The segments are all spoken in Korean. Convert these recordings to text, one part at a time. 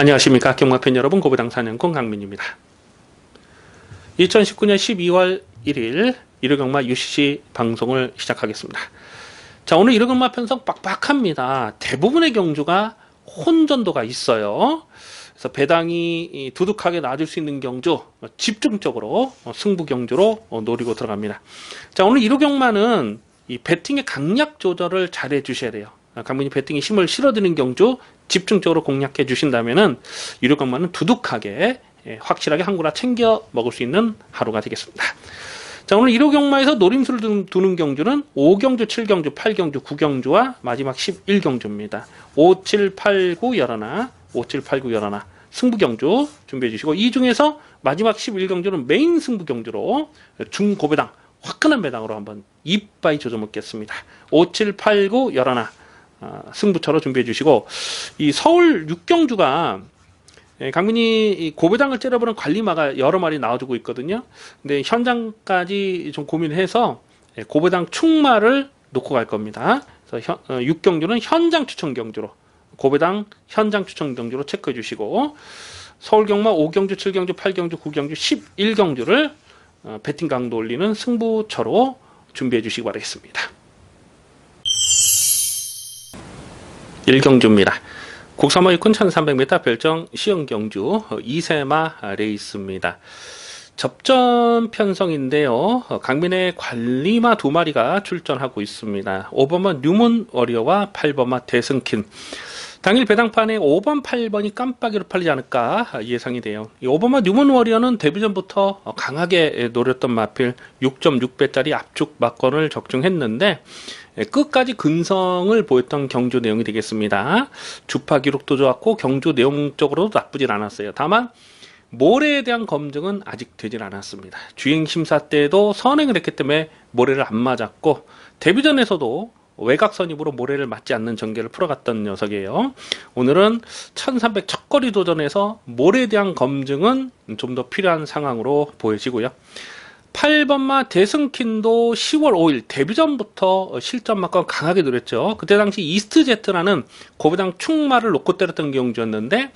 안녕하십니까 경마팬 여러분, 고배당 사냥꾼 강민입니다. 2019년 12월 1일 일요경마 UCC 방송을 시작하겠습니다. 자, 오늘 일요경마 편성 빡빡합니다. 대부분의 경주가 혼전도가 있어요. 그래서 배당이 두둑하게 나줄 수 있는 경주 집중적으로 승부 경주로 노리고 들어갑니다. 자, 오늘 일요경마는 이 배팅의 강약 조절을 잘 해주셔야 돼요. 강민이 배팅에 힘을 실어드는 경주 집중적으로 공략해 주신다면은 일요경마는 두둑하게 확실하게 한 구라 챙겨 먹을 수 있는 하루가 되겠습니다. 자, 오늘 일요경마에서 노림수를 두는 경주는 5경주, 7경주, 8경주, 9경주와 마지막 11경주입니다. 5, 7, 8, 9 열하나, 5, 7, 8, 9 열하나 승부경주 준비해 주시고, 이 중에서 마지막 11경주는 메인 승부경주로 중고배당 화끈한 배당으로 한번 이빠이 조져먹겠습니다. 5, 7, 8, 9 열하나 승부처로 준비해 주시고, 이 서울 6경주가 강민이 고배당을 째려보는 관리마가 여러 마리 나와주고 있거든요. 근데 현장까지 좀 고민해서 고배당 충마를 놓고 갈 겁니다. 그래서 6경주는 현장 추천 경주로, 고배당 현장 추천 경주로 체크해 주시고, 서울 경마 5경주, 7경주, 8경주, 9경주, 11경주를 배팅 강도 올리는 승부처로 준비해 주시기 바라겠습니다. 1경주입니다. 국사마 육군 1300m 별정 시흥경주 2세마 레이스입니다. 접전 편성인데요. 강민의 관리마 2마리가 출전하고 있습니다. 5번마 뉴문 워리어와 8번마 대승킨. 당일 배당판에 5번, 8번이 깜빡이로 팔리지 않을까 예상이 돼요. 이 5번마 뉴문 워리어는 데뷔전부터 강하게 노렸던 마필 6.6배짜리 압축 막건을 적중했는데 끝까지 근성을 보였던 경주 내용이 되겠습니다. 주파 기록도 좋았고 경주 내용적으로도 나쁘진 않았어요. 다만 모래에 대한 검증은 아직 되질 않았습니다. 주행 심사 때도 선행을 했기 때문에 모래를 안 맞았고, 데뷔전에서도 외곽 선입으로 모래를 맞지 않는 전개를 풀어갔던 녀석이에요. 오늘은 1300 첫거리 도전에서 모래에 대한 검증은 좀 더 필요한 상황으로 보여지고요. 8번마 대승킨도 10월 5일 데뷔전부터 실전 막건 강하게 노렸죠. 그때 당시 이스트제트라는 고배당 충마를 놓고 때렸던 경주였는데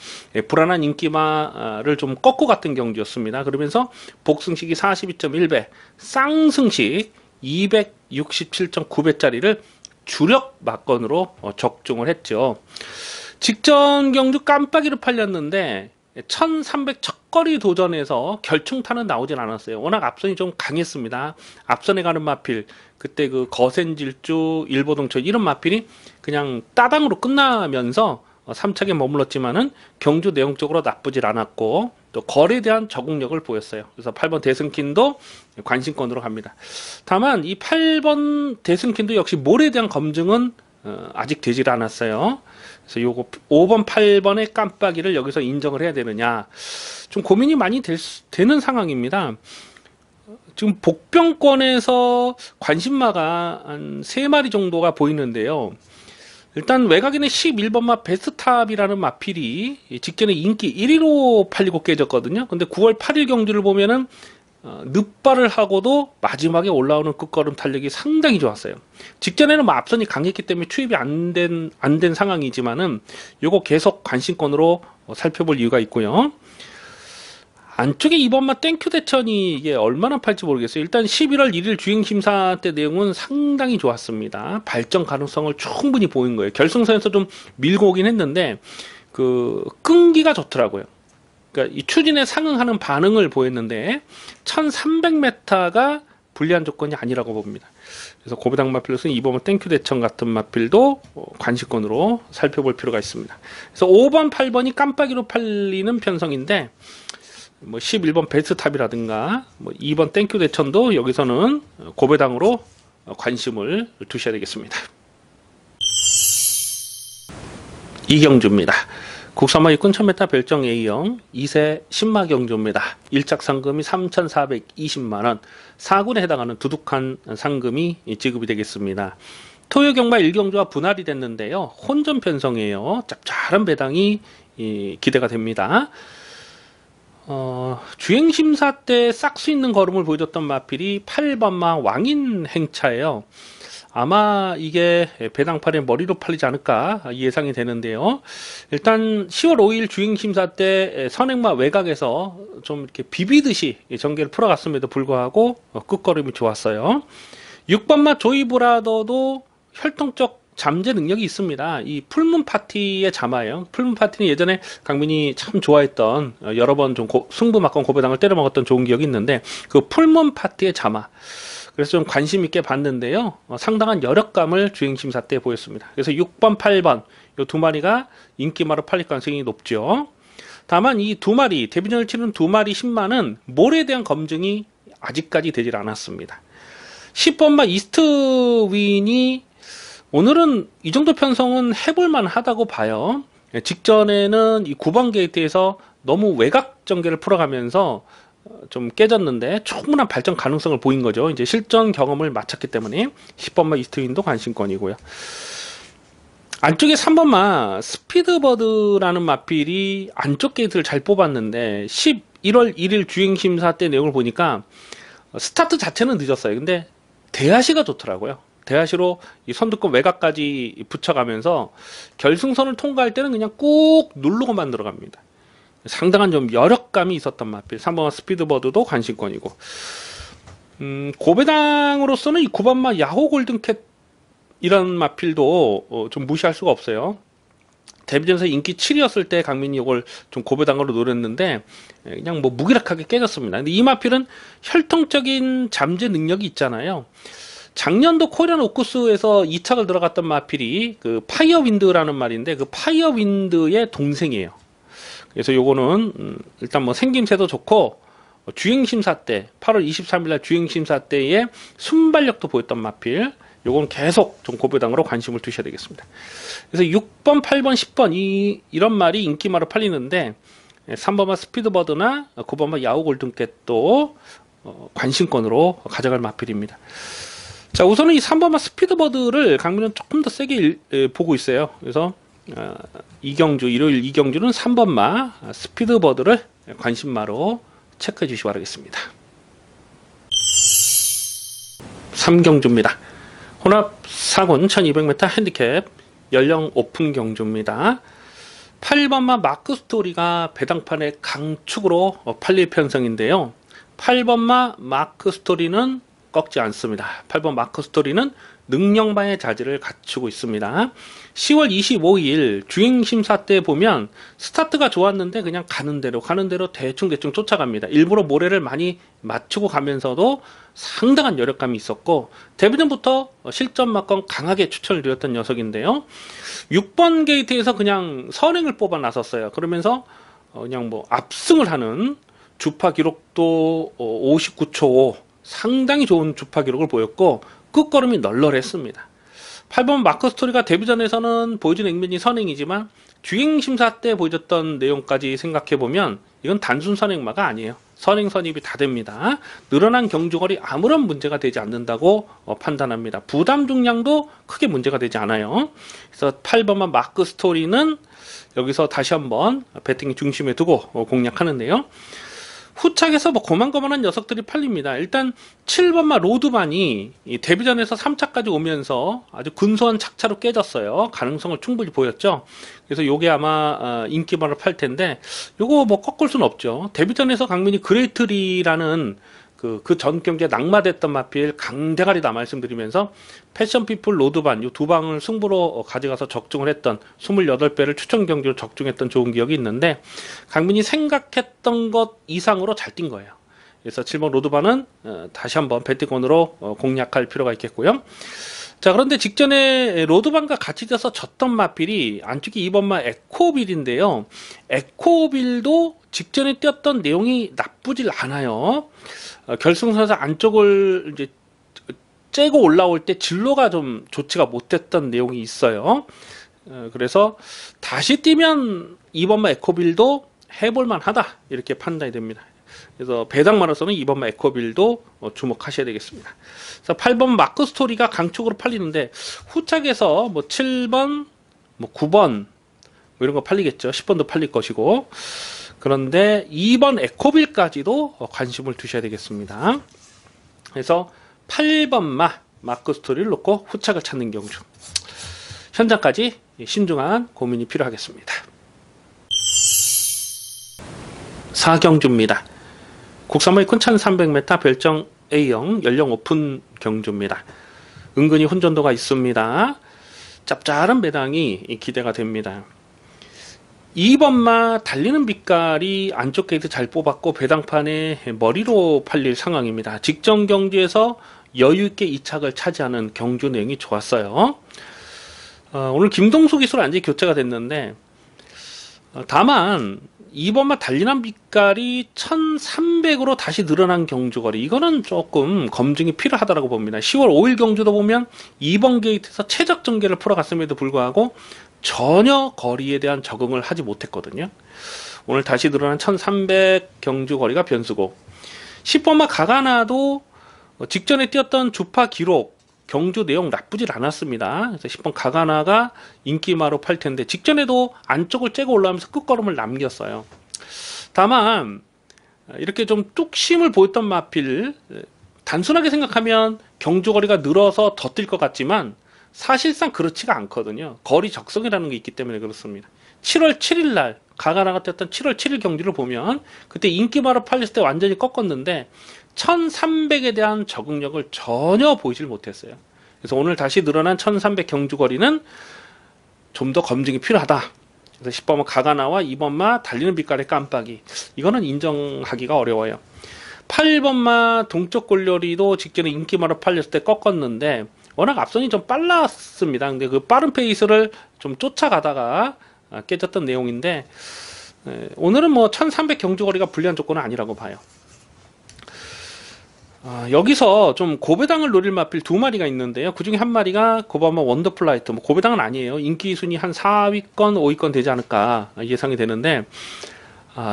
불안한 인기마를 좀 꺾고 갔던 경주였습니다. 그러면서 복승식이 42.1배, 쌍승식 267.9배짜리를 주력 막건으로 적중을 했죠. 직전 경주 깜빡이로 팔렸는데 1300 첫거리 도전에서 결승타는 나오진 않았어요. 워낙 앞선이 좀 강했습니다. 앞선에 가는 마필, 그때 그 거센질주, 일보동철 이런 마필이 그냥 따당으로 끝나면서 3차게 머물렀지만은 경주 내용적으로 나쁘질 않았고, 또 거리에 대한 적응력을 보였어요. 그래서 8번 대승킨도 관심권으로 갑니다. 다만 이 8번 대승킨도 역시 몰에 대한 검증은 아직 되질 않았어요. 그래서 요거 5번, 8번의 깜빡이를 여기서 인정을 해야 되느냐, 좀 고민이 많이 되는 상황입니다. 지금 복병권에서 관심마가 한 3마리 정도가 보이는데요. 일단 외곽인의 11번마 베스트탑이라는 마필이 직전에 인기 1위로 팔리고 깨졌거든요. 근데 9월 8일 경주를 보면은 늑발을 하고도 마지막에 올라오는 끝걸음 탄력이 상당히 좋았어요. 직전에는 뭐 앞선이 강했기 때문에 투입이 안 된 상황이지만은 요거 계속 관심권으로 살펴볼 이유가 있고요. 안쪽에 2번마 땡큐 대천이 이게 얼마나 팔지 모르겠어요. 일단 11월 1일 주행심사 때 내용은 상당히 좋았습니다. 발전 가능성을 충분히 보인 거예요. 결승선에서 좀 밀고 오긴 했는데 그 끈기가 좋더라고요. 그러니까 이 추진에 상응하는 반응을 보였는데 1300m가 불리한 조건이 아니라고 봅니다. 그래서 고배당 마필로서는 2번 땡큐 대천 같은 마필도 관심권으로 살펴볼 필요가 있습니다. 그래서 5번, 8번이 깜빡이로 팔리는 편성인데 뭐 11번 베스트탑이라든가 뭐 2번 땡큐 대천도 여기서는 고배당으로 관심을 두셔야 되겠습니다. 이경주입니다. 국사마 육군 1000m 별정 A형 2세 신마 경주입니다. 1착 상금이 3,420만원, 4군에 해당하는 두둑한 상금이 지급이 되겠습니다. 토요경마 1경주와 분할이 됐는데요. 혼전 편성이에요. 짭짤한 배당이 기대가 됩니다. 주행심사 때 싹 수 있는 걸음을 보여줬던 마필이 8번마 왕인 행차예요. 아마 이게 배당판의 머리로 팔리지 않을까 예상이 되는데요. 일단 10월 5일 주행심사 때 선행마 외곽에서 좀 이렇게 비비듯이 전개를 풀어갔음에도 불구하고 끝걸음이 좋았어요. 6번마 조이브라더도 혈통적 잠재 능력이 있습니다. 이 풀문 파티의 자마예요. 풀문 파티는 예전에 강민이 참 좋아했던 여러 번 좀 승부 막건 고배당을 때려 먹었던 좋은 기억이 있는데 그 풀문 파티의 자마. 그래서 좀 관심 있게 봤는데요. 상당한 여력감을 주행심사 때 보였습니다. 그래서 6번, 8번 이 두 마리가 인기마로 팔릴 가능성이 높죠. 다만 이 두 마리 데뷔전을 치른 두 마리 10마는 몰에 대한 검증이 아직까지 되질 않았습니다. 10번마 이스트윈이 오늘은 이 정도 편성은 해볼만 하다고 봐요. 직전에는 이 9번 게이트에서 너무 외곽 전개를 풀어가면서 좀 깨졌는데 충분한 발전 가능성을 보인 거죠. 이제 실전 경험을 마쳤기 때문에 10번마 이스트윈도 관심권이고요. 안쪽에 3번마 스피드버드라는 마필이 안쪽 게이트를 잘 뽑았는데 11월 1일 주행심사 때 내용을 보니까 스타트 자체는 늦었어요. 근데 대하시가 좋더라고요. 대하시로 이 선두권 외곽까지 붙여가면서 결승선을 통과할 때는 그냥 꾹 누르고만 들어갑니다. 상당한 좀 여력감이 있었던 마필. 3번 스피드버드도 관심권이고, 고배당으로서는 이 9번마 야호 골든캣 이런 마필도 좀 무시할 수가 없어요. 데뷔전에서 인기 7위였을 때 강민이 이걸 좀 고배당으로 노렸는데 그냥 뭐 무기력하게 깨졌습니다. 근데 이 마필은 혈통적인 잠재 능력이 있잖아요. 작년도 코리안 오쿠스에서 2착을 들어갔던 마필이 그 파이어윈드라는 말인데 그 파이어윈드의 동생이에요. 그래서 요거는 일단 뭐 생김새도 좋고 주행심사 때 8월 23일날 주행심사 때의 순발력도 보였던 마필. 요건 계속 좀 고배당으로 관심을 두셔야 되겠습니다. 그래서 6번, 8번, 10번 이런 말이 인기마로 팔리는데 3번마 스피드버드나 9번마 야후 골든캣도 관심권으로 가져갈 마필입니다. 자, 우선은 이 3번마 스피드버드를 강민은 조금 더 세게 보고 있어요. 그래서 이경주, 일요일 이경주는 3번마 스피드버드를 관심마로 체크해 주시기 바라겠습니다. 3경주입니다. 혼합 4군 1200m 핸디캡 연령 오픈 경주입니다. 8번마 마크 스토리가 배당판의 강축으로 팔릴 편성인데요. 8번마 마크 스토리는 꺾지 않습니다. 8번 마크 스토리는 능력반의 자질을 갖추고 있습니다. 10월 25일 주행심사 때 보면 스타트가 좋았는데 그냥 가는 대로 대충 쫓아갑니다. 일부러 모래를 많이 맞추고 가면서도 상당한 여력감이 있었고 데뷔전부터 실전 막건 강하게 추천을 드렸던 녀석인데요. 6번 게이트에서 그냥 선행을 뽑아 나섰어요. 그러면서 그냥 뭐 압승을 하는 주파 기록도 59초 5 상당히 좋은 주파 기록을 보였고 끝걸음이 널널했습니다. 8번 마크 스토리가 데뷔전에서는 보여준 액면이 선행이지만 주행심사 때 보여줬던 내용까지 생각해보면 이건 단순 선행마가 아니에요. 선행 선입이 다 됩니다. 늘어난 경주거리 아무런 문제가 되지 않는다고 판단합니다. 부담 중량도 크게 문제가 되지 않아요. 그래서 8번만 마크 스토리는 여기서 다시 한번 배팅의 중심에 두고 공략하는데요. 후착에서 뭐 고만고만한 녀석들이 팔립니다. 일단 7번마 로드반이 데뷔전에서 3차까지 오면서 아주 근소한 착차로 깨졌어요. 가능성을 충분히 보였죠. 그래서 요게 아마 인기발을 팔 텐데 요거 뭐 꺾을 수는 없죠. 데뷔전에서 강민이 그레이트리라는 그 전 경기에 낙마됐던 마필 강대가리다 말씀드리면서 패션피플 로드반 요 두 방을 승부로 가져가서 적중을 했던 28배를 추천 경기로 적중했던 좋은 기억이 있는데 강민이 생각했던 것 이상으로 잘 뛴 거예요. 그래서 7번 로드반은 다시 한번 배트권으로 공략할 필요가 있겠고요. 자, 그런데 직전에 로드반과 같이 져서 졌던 마필이 안쪽에 2번마 에코빌인데요. 에코빌도 직전에 뛰었던 내용이 나쁘질 않아요. 결승선에서 안쪽을 이제 째고 올라올 때 진로가 좀 좋지가 못했던 내용이 있어요. 그래서 다시 뛰면 2번마 에코빌도 해볼만 하다 이렇게 판단이 됩니다. 그래서 배당만으로서는 2번마 에코빌도 주목하셔야 되겠습니다. 그래서 8번 마크 스토리가 강축으로 팔리는데 후착에서 뭐 7번, 뭐 9번 뭐 이런 거 팔리겠죠. 10번도 팔릴 것이고 그런데 2번 에코빌까지도 관심을 두셔야 되겠습니다. 그래서 8번마 마크 스토리를 놓고 후착을 찾는 경주. 현장까지 신중한 고민이 필요하겠습니다. 4경주입니다. 국산마이 큰 1300m 별정 A형 연령 오픈 경주입니다. 은근히 혼전도가 있습니다. 짭짤한 배당이 기대가 됩니다. 2번마 달리는 빛깔이 안쪽 게이트 잘 뽑았고 배당판에 머리로 팔릴 상황입니다. 직전 경주에서 여유있게 2착을 차지하는 경주 내용이 좋았어요. 오늘 김동수 기수로 완전히 교체가 됐는데, 다만 2번마 달리는 빛깔이 1300으로 다시 늘어난 경주거리, 이거는 조금 검증이 필요하다고 봅니다. 10월 5일 경주도 보면 2번 게이트에서 최적 전개를 풀어갔음에도 불구하고 전혀 거리에 대한 적응을 하지 못했거든요. 오늘 다시 늘어난 1300 경주 거리가 변수고, 10번마 가가나도 직전에 뛰었던 주파 기록 경주 내용 나쁘질 않았습니다. 그래서 10번 가가나가 인기마로 팔 텐데 직전에도 안쪽을 째고 올라오면서 끝걸음을 남겼어요. 다만 이렇게 좀 뚝심을 보였던 마필, 단순하게 생각하면 경주 거리가 늘어서 더 뛸 것 같지만 사실상 그렇지가 않거든요. 거리 적성이라는 게 있기 때문에 그렇습니다. 7월 7일 날 가가나가 뛰었던 7월 7일 경주를 보면 그때 인기마로 팔렸을 때 완전히 꺾었는데 1300에 대한 적응력을 전혀 보이질 못했어요. 그래서 오늘 다시 늘어난 1300 경주 거리는 좀 더 검증이 필요하다. 그래서 10번마 가가나와 2번마 달리는 빛깔의 깜빡이, 이거는 인정하기가 어려워요. 8번마 동쪽 골려리도 직전에 인기마로 팔렸을 때 꺾었는데 워낙 앞선이 좀 빨랐습니다. 근데 그 빠른 페이스를 좀 쫓아가다가 깨졌던 내용인데, 오늘은 뭐 1300 경주 거리가 불리한 조건은 아니라고 봐요. 여기서 좀 고배당을 노릴 마필 두 마리가 있는데요. 그 중에 한 마리가 고바마 원더풀라이트. 뭐 고배당은 아니에요. 인기 순위 한 4위권, 5위권 되지 않을까 예상이 되는데,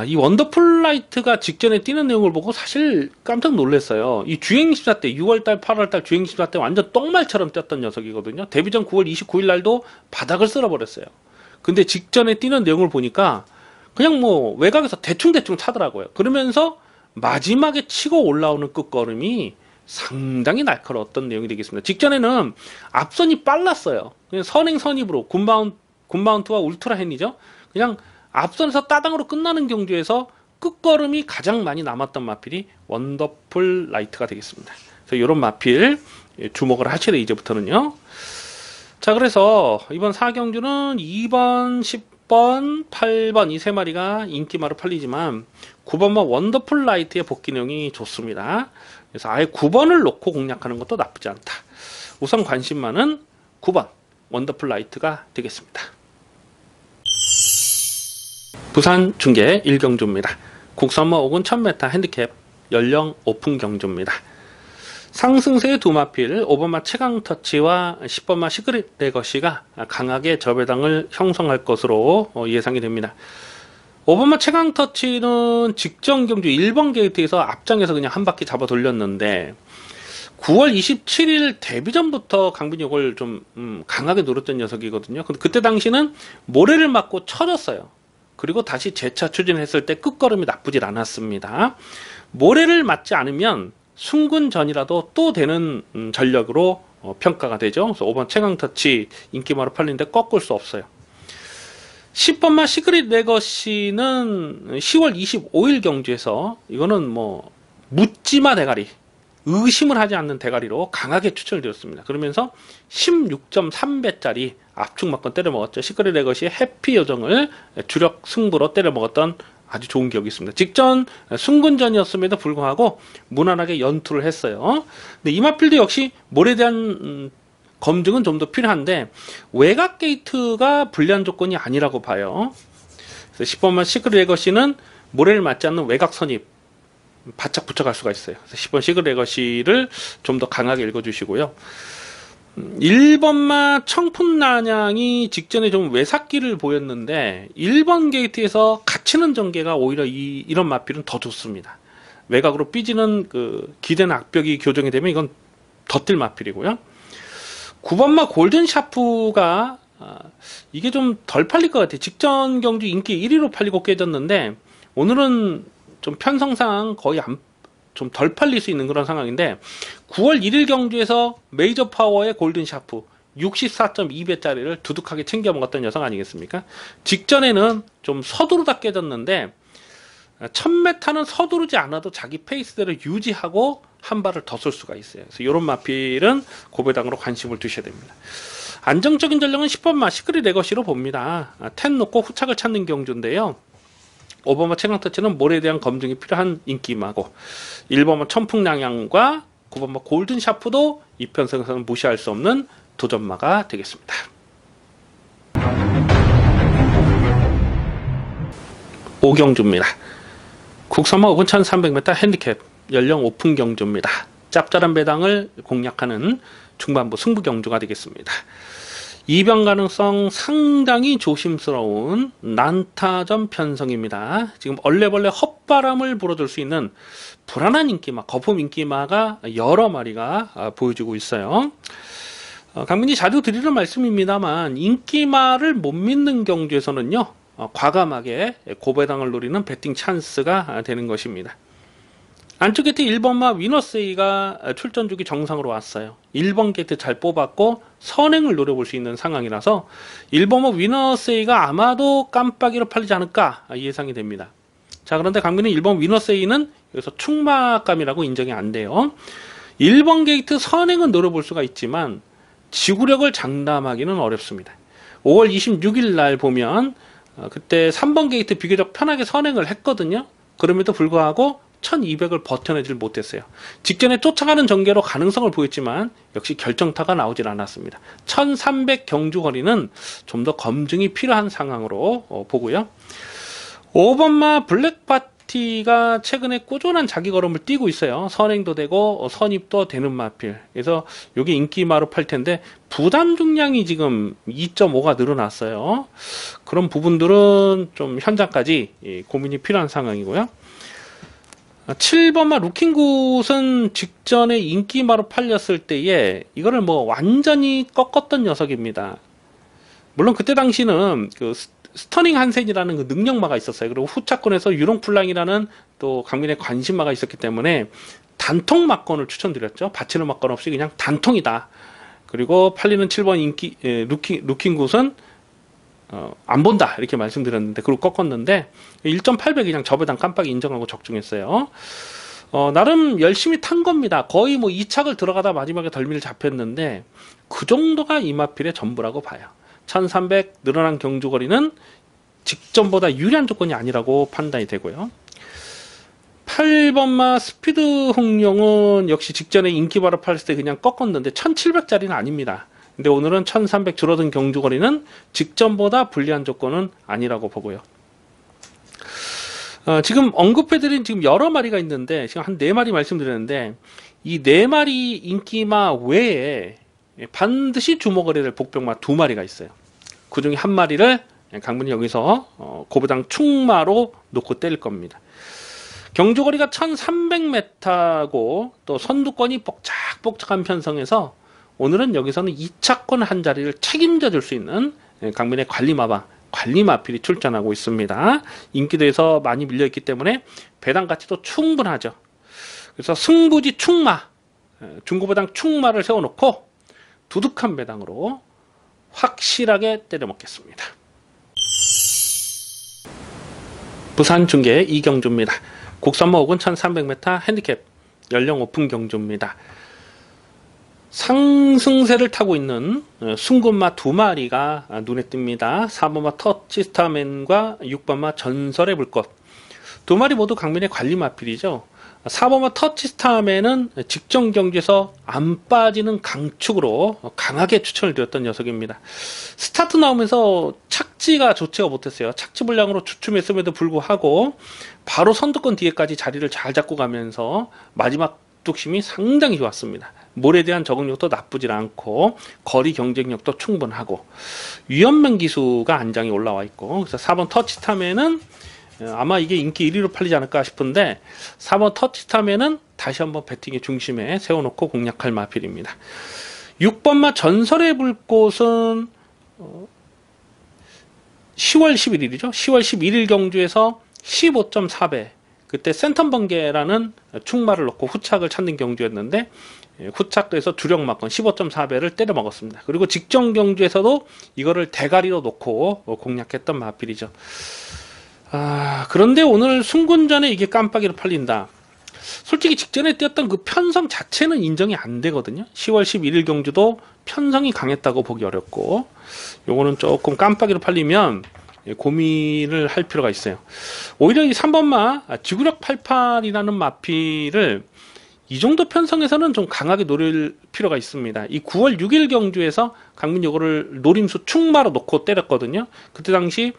이 원더풀라이트가 직전에 뛰는 내용을 보고 사실 깜짝 놀랐어요. 이 주행심사 때 6월달, 8월달 주행심사 때 완전 똥말처럼 뛰었던 녀석이거든요. 데뷔전 9월 29일 날도 바닥을 쓸어버렸어요. 근데 직전에 뛰는 내용을 보니까 그냥 뭐 외곽에서 대충대충 차더라고요. 그러면서 마지막에 치고 올라오는 끝걸음이 상당히 날카로웠던 내용이 되겠습니다. 직전에는 앞선이 빨랐어요. 그냥 선행선입으로 굿마운트와 울트라헨이죠. 그냥 앞선에서 따당으로 끝나는 경주에서 끝걸음이 가장 많이 남았던 마필이 원더풀 라이트가 되겠습니다. 그래서 이런 마필 주목을 하시래 이제부터는요. 자, 그래서 이번 4경주는 2번, 10번, 8번 이 세 마리가 인기마로 팔리지만 9번마 원더풀 라이트의 복귀 내용이 좋습니다. 그래서 아예 9번을 놓고 공략하는 것도 나쁘지 않다. 우선 관심만은 9번 원더풀 라이트가 되겠습니다. 부산 중계 1경주입니다. 국산마 5군 1000m 핸디캡 연령 오픈 경주입니다. 상승세의 두 마필 5번마 최강터치와 10번마 시크릿 레거시가 강하게 저배당을 형성할 것으로 예상이 됩니다. 5번마 최강터치는 직전 경주 1번 게이트에서 앞장에서 그냥 한 바퀴 잡아 돌렸는데 9월 27일 데뷔전부터 강빈이 이걸 좀 강하게 노렸던 녀석이거든요. 근데 그때 당시는 모래를 맞고 쳐졌어요. 그리고 다시 재차 추진했을 때 끝걸음이 나쁘질 않았습니다. 모래를 맞지 않으면 순군전이라도 또 되는 전력으로 평가가 되죠. 그래서 5번 최강터치 인기마로 팔리는데 꺾을 수 없어요. 10번마 시크릿 레거시는 10월 25일 경주에서 이거는 뭐 묻지마 대가리, 의심을 하지 않는 대가리로 강하게 추천을 드렸습니다. 그러면서 16.3배짜리 압축 막건 때려 먹었죠. 시크릿 레거시의 해피 요정을 주력 승부로 때려 먹었던 아주 좋은 기억이 있습니다. 직전 승군전이었음에도 불구하고 무난하게 연투를 했어요. 근데 이마필도 역시 몰에 대한 검증은 좀 더 필요한데 외곽 게이트가 불리한 조건이 아니라고 봐요. 그래서 10번만 시크릿 레거시는 모래를 맞지 않는 외곽 선입 바짝 붙여갈 수가 있어요. 그래서 10번 시크릿 레거시를 좀 더 강하게 읽어주시고요. 1번마 청푼난양이 직전에 좀 외삭기를 보였는데 1번 게이트에서 갇히는 전개가 오히려 이런 마필은 더 좋습니다. 외곽으로 삐지는 그 기대는 악벽이 교정이 되면 이건 더 뛸 마필이고요. 9번마 골든 샤프가 이게 좀 덜 팔릴 것 같아요. 직전 경주 인기 1위로 팔리고 깨졌는데 오늘은 좀 편성상 거의 좀 덜 팔릴 수 있는 그런 상황인데 9월 1일 경주에서 메이저 파워의 골든 샤프 64.2배짜리를 두둑하게 챙겨 먹었던 녀석 아니겠습니까? 직전에는 좀 서두르다 깨졌는데 1000m는 서두르지 않아도 자기 페이스대로 유지하고 한 발을 더 쏠 수가 있어요. 그래서 이런 마필은 고배당으로 관심을 두셔야 됩니다. 안정적인 전략은 10번마 시크릿 레거시로 봅니다. 10 놓고 후착을 찾는 경주인데요. 5번마 최강터치는 몰에 대한 검증이 필요한 인기마고 1번마 천풍양양과 9번마 골든 샤프도 이 편성에서는 무시할 수 없는 도전마가 되겠습니다. 오경주입니다. 국산마 5분 1300m 핸디캡 연령 오픈 경주입니다. 짭짤한 배당을 공략하는 중반부 승부 경주가 되겠습니다. 이변 가능성 상당히 조심스러운 난타전 편성입니다. 지금 얼레벌레 헛바람을 불어줄 수 있는 불안한 인기마, 거품 인기마가 여러 마리가 보여주고 있어요. 강민이 자주 드리는 말씀입니다만 인기마를 못 믿는 경주에서는요, 과감하게 고배당을 노리는 배팅 찬스가 되는 것입니다. 안쪽 게이트 1번마 위너세이가 출전 주기 정상으로 왔어요. 1번 게이트 잘 뽑았고 선행을 노려볼 수 있는 상황이라서 1번마 위너세이가 아마도 깜빡이로 팔리지 않을까 예상이 됩니다. 자, 그런데 강민은 1번 위너세이는 여기서 충마감이라고 인정이 안 돼요. 1번 게이트 선행은 노려볼 수가 있지만 지구력을 장담하기는 어렵습니다. 5월 26일 날 보면 그때 3번 게이트 비교적 편하게 선행을 했거든요. 그럼에도 불구하고 1200을 버텨내질 못했어요. 직전에 쫓아가는 전개로 가능성을 보였지만 역시 결정타가 나오질 않았습니다. 1300 경주 거리는 좀 더 검증이 필요한 상황으로 보고요. 5번마 블랙파티가 최근에 꾸준한 자기 걸음을 띄고 있어요. 선행도 되고 선입도 되는 마필. 그래서 이게 인기마로 팔 텐데 부담 중량이 지금 2.5가 늘어났어요. 그런 부분들은 좀 현장까지 고민이 필요한 상황이고요. 7번마 루킹굿은 직전에 인기마로 팔렸을 때에 이거를 뭐 완전히 꺾었던 녀석입니다. 물론 그때 당시는 그 스터닝 한센이라는 그 능력마가 있었어요. 그리고 후차권에서 유롱플랑이라는 또 강민의 관심마가 있었기 때문에 단통 막건을 추천드렸죠. 받치는 막건 없이 그냥 단통이다. 그리고 팔리는 7번 인기 루킹굿은 안 본다 이렇게 말씀드렸는데 그걸 꺾었는데 1.8배 그냥 저배당 깜빡이 인정하고 적중했어요. 나름 열심히 탄 겁니다. 거의 뭐 2착을 들어가다 마지막에 덜미를 잡혔는데 그 정도가 이마필의 전부라고 봐요. 1300 늘어난 경주거리는 직전보다 유리한 조건이 아니라고 판단이 되고요. 8번마 스피드 홍룡은 역시 직전에 인기바로 팔았을 때 그냥 꺾었는데 1700짜리는 아닙니다. 근데 오늘은 1300 줄어든 경주거리는 직전보다 불리한 조건은 아니라고 보고요. 지금 언급해드린 지금 여러 마리가 있는데 지금 한 4마리 말씀드렸는데 이 4마리 인기마 외에 반드시 주목을 해야 될 복병마 2마리가 있어요. 그 중에 한 마리를 강분이 여기서 고배당 충마로 놓고 때릴 겁니다. 경주거리가 1300m고 또 선두권이 뻑짝뻑짝한 편성에서 오늘은 여기서는 2차권 한 자리를 책임져 줄 수 있는 강민의 관리마방, 관리마필이 출전하고 있습니다. 인기도에서 많이 밀려있기 때문에 배당 가치도 충분하죠. 그래서 승부지 충마, 중고배당 충마를 세워놓고 두둑한 배당으로 확실하게 때려먹겠습니다. 부산 중계 이경주입니다. 국산마 5군 1300m 핸디캡 연령 오픈 경주입니다. 상승세를 타고 있는 순금마 2마리가 눈에 띕니다. 4번마 터치스타맨과 6번마 전설의 불꽃 2마리 모두 강민의 관리마필이죠. 4번마 터치스타맨은 직전 경기에서 안 빠지는 강축으로 강하게 추천을 드렸던 녀석입니다. 스타트 나오면서 착지가 좋지가 못했어요. 착지 불량으로 주춤했음에도 불구하고 바로 선두권 뒤에까지 자리를 잘 잡고 가면서 마지막 뚝심이 상당히 좋았습니다. 몰에 대한 적응력도 나쁘질 않고 거리 경쟁력도 충분하고 위험면 기수가 안장이 올라와 있고 그래서 4번 터치스타맨은 아마 이게 인기 1위로 팔리지 않을까 싶은데 4번 터치스타맨은 다시 한번 배팅의 중심에 세워놓고 공략할 마필입니다. 6번마 전설의 불꽃은 10월 11일이죠. 10월 11일 경주에서 15.4배 그때 센텀 번개라는 충마를 넣고 후착을 찾는 경주였는데 후착에서 주력 막건 15.4배를 때려 먹었습니다. 그리고 직전 경주에서도 이거를 대가리로 놓고 공략했던 마필이죠. 그런데 오늘 승군전에 이게 깜빡이로 팔린다. 솔직히 직전에 뛰었던 그 편성 자체는 인정이 안 되거든요. 10월 11일 경주도 편성이 강했다고 보기 어렵고, 요거는 조금 깜빡이로 팔리면 고민을 할 필요가 있어요. 오히려 이 3번마 지구력 88이라는 마필을 이 정도 편성에서는 좀 강하게 노릴 필요가 있습니다. 이 9월 6일 경주에서 강민 요거를 노림수 충마로 놓고 때렸거든요. 그때 당시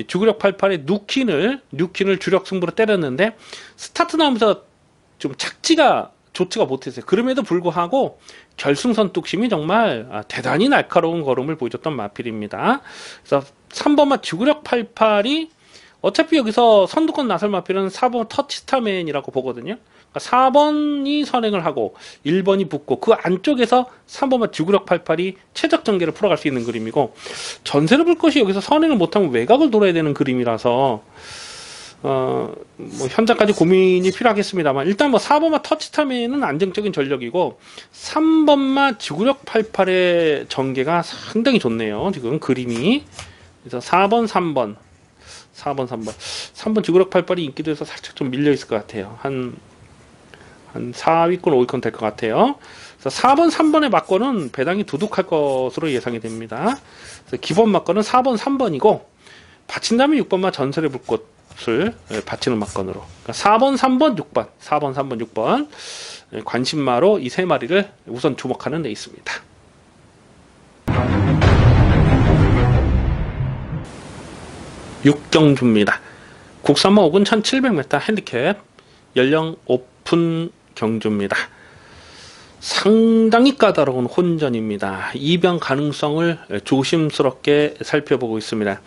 지구력 88의 뉴킨을 주력 승부로 때렸는데 스타트 나오면서 좀 착지가 좋지가 못했어요. 그럼에도 불구하고 결승선 뚝심이 정말 대단히 날카로운 걸음을 보여줬던 마필입니다. 그래서 3번마 지구력 88이 어차피 여기서 선두권 나설 마필은 4번 터치스타맨이라고 보거든요. 그러니까 4번이 선행을 하고 1번이 붙고 그 안쪽에서 3번마 지구력 88이 최적 전개를 풀어갈 수 있는 그림이고, 전세를 볼 것이 여기서 선행을 못하면 외곽을 돌아야 되는 그림이라서 뭐 현장까지 고민이 필요하겠습니다만, 일단 뭐 4번마 터치타맨은 안정적인 전력이고 3번마 지구력 88의 전개가 상당히 좋네요. 지금 그림이. 그래서 4번 3번 지구력 88이 인기도에서 살짝 좀 밀려 있을 것 같아요. 한 4위권 5위권 될 것 같아요. 그래서 4번 3번의 막건은 배당이 두둑할 것으로 예상이 됩니다. 그래서 기본 막건은 4번 3번이고 받친다면 6번마 전설의 불꽃을 받치는 막건으로, 그러니까 4번 3번 6번 4번 3번 6번 관심마로 이 세 마리를 우선 주목하는 데 있습니다. 육경주입니다. 국산마 5군 1700m 핸디캡 연령 오픈 경주입니다. 상당히 까다로운 혼전입니다. 이변 가능성을 조심스럽게 살펴보고 있습니다.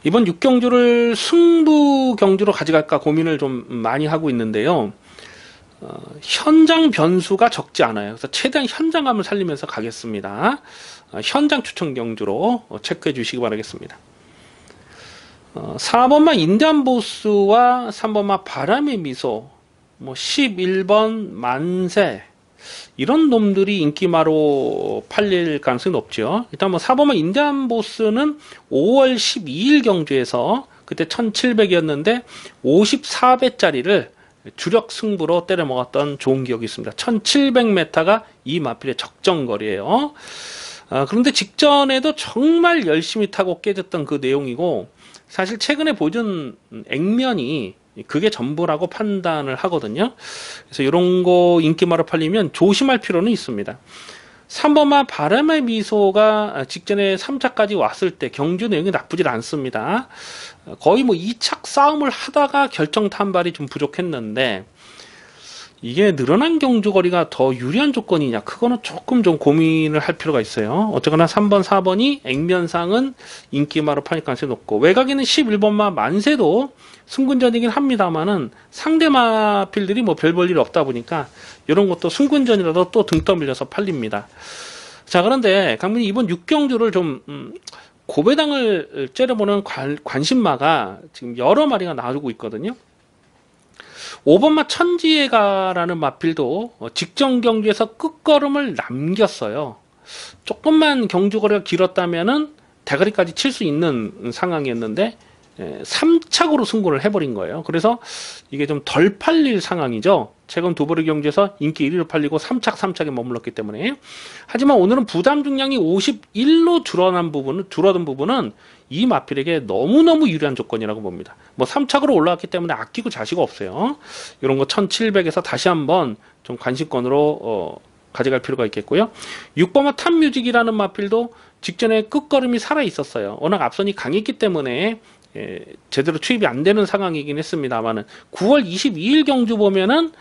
이번 육경주를 승부 경주로 가져갈까 고민을 좀 많이 하고 있는데요. 현장 변수가 적지 않아요. 그래서 최대한 현장감을 살리면서 가겠습니다. 현장 추천 경주로 체크해 주시기 바라겠습니다. 4번마 인디안보스와 3번마 바람의 미소, 뭐 11번 만세, 이런 놈들이 인기마로 팔릴 가능성이 높죠. 일단 뭐 4번마 인디안보스는 5월 12일 경주에서 그때 1700이었는데 54배짜리를 주력 승부로 때려 먹었던 좋은 기억이 있습니다. 1700m가 이 마필의 적정거리예요. 그런데 직전에도 정말 열심히 타고 깨졌던 그 내용이고, 사실 최근에 보여준 액면이 그게 전부라고 판단을 하거든요. 그래서 이런 거 인기마로 팔리면 조심할 필요는 있습니다. 3번마 바람의 미소가 직전에 3차까지 왔을 때 경주 내용이 나쁘질 않습니다. 거의 뭐 2착 싸움을 하다가 결정 탄발이 좀 부족했는데, 이게 늘어난 경주거리가 더 유리한 조건이냐, 그거는 조금 좀 고민을 할 필요가 있어요. 어쨌거나 3번 4번이 액면상은 인기마로 팔릴 가능성이 높고, 외곽에는 11번마 만세도 승군전이긴 합니다만은 상대 마필들이 뭐 별 볼 일 없다 보니까 이런 것도 승군전이라도 또 등 떠밀려서 팔립니다. 자, 그런데 강민이 이번 6경주를 좀 고배당을 째려보는 관심마가 지금 여러 마리가 나와주고 있거든요. 5번마 천지예가라는 마필도 직전 경주에서 끝걸음을 남겼어요. 조금만 경주거리가 길었다면은 대가리까지 칠 수 있는 상황이었는데 3착으로 승부를 해버린 거예요. 그래서 이게 좀 덜 팔릴 상황이죠. 최근 두 번의 경주에서 인기 1위로 팔리고 3착에 머물렀기 때문에. 하지만 오늘은 부담 중량이 51로 줄어든 부분은 이 마필에게 너무너무 유리한 조건이라고 봅니다. 뭐 3착으로 올라왔기 때문에 아끼고 자시가 없어요. 이런 거 1700에서 다시 한번 좀 관심권으로 가져갈 필요가 있겠고요. 6번마 탑뮤직이라는 마필도 직전에 끝걸음이 살아 있었어요. 워낙 앞선이 강했기 때문에 제대로 투입이 안 되는 상황이긴 했습니다만은 9월 22일 경주 보면은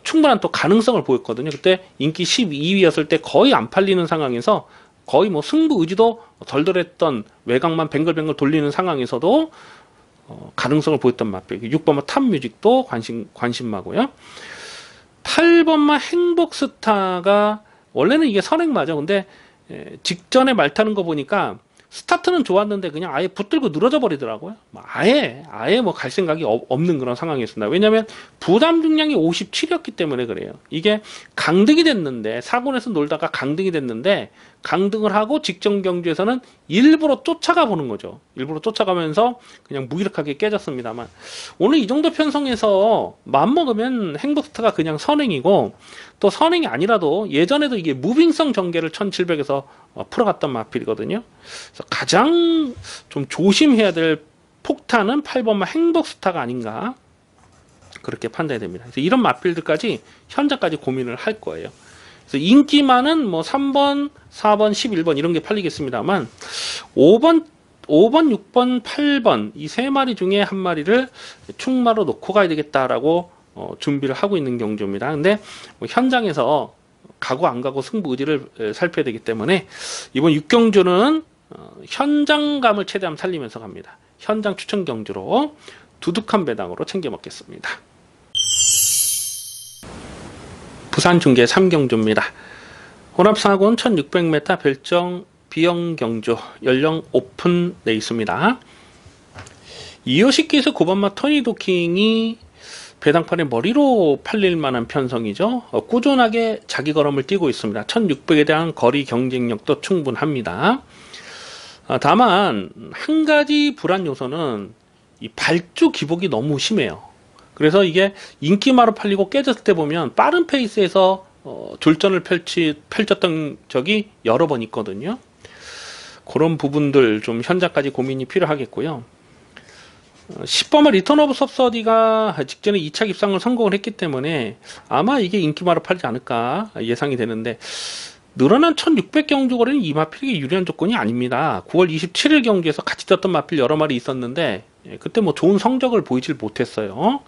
충분한 또 가능성을 보였거든요. 그때 인기 12위였을 때 거의 안 팔리는 상황에서 거의 뭐 승부 의지도 덜덜했던, 외곽만 뱅글뱅글 돌리는 상황에서도 가능성을 보였던 마필. 6번마 탑뮤직도 관심마고요. 8번마 행복스타가 원래는 이게 선행마죠. 근데 직전에 말 타는 거 보니까 스타트는 좋았는데 그냥 아예 붙들고 늘어져 버리더라고요. 아예 뭐 갈 생각이 없는 그런 상황이었습니다. 왜냐하면 부담 중량이 57이었기 때문에 그래요. 이게 강등이 됐는데, 사군에서 놀다가 강등이 됐는데, 강등을 하고 직전 경주에서는 일부러 쫓아가 보는 거죠. 일부러 쫓아가면서 그냥 무기력하게 깨졌습니다만, 오늘 이 정도 편성에서 마음먹으면 행복스타가 그냥 선행이고, 또 선행이 아니라도 예전에도 이게 무빙성 전개를 1700에서 풀어갔던 마필이거든요. 그래서 가장 좀 조심해야 될 폭탄은 8번마 행복스타가 아닌가, 그렇게 판단이 됩니다. 그래서 이런 마필들까지 현재까지 고민을 할 거예요. 그래서 인기만은 뭐 3번, 4번, 11번 이런 게 팔리겠습니다만, 5번, 6번, 8번 이 세 마리 중에 한 마리를 충마로 놓고 가야 되겠다라고 준비를 하고 있는 경주입니다. 근데 뭐 현장에서 가고 안 가고 승부 의지를 살펴야 되기 때문에 이번 6경주는 현장감을 최대한 살리면서 갑니다. 현장 추천 경주로 두둑한 배당으로 챙겨 먹겠습니다. 부산 중계 3경주입니다. 혼합사군 1600m 별정 비영 경주, 연령 오픈 레이스입니다. 이호식기에서 9번마 토니도킹이 배당판의 머리로 팔릴 만한 편성이죠. 꾸준하게 자기 걸음을 뛰고 있습니다. 1600에 대한 거리 경쟁력도 충분합니다. 다만 한 가지 불안 요소는 이 발주 기복이 너무 심해요. 그래서 이게 인기마로 팔리고 깨졌을 때 보면 빠른 페이스에서 졸전을 펼쳤던 적이 여러 번 있거든요. 그런 부분들 좀 현장까지 고민이 필요하겠고요. 10번마 리턴 오브 섭서디가 직전에 2차 입상을 성공을 했기 때문에 아마 이게 인기마로 팔지 않을까 예상이 되는데, 늘어난 1600 경주 거리는 이 마필에게 유리한 조건이 아닙니다. 9월 27일 경주에서 같이 떴던 마필 여러 마리 있었는데 그때 뭐 좋은 성적을 보이질 못했어요.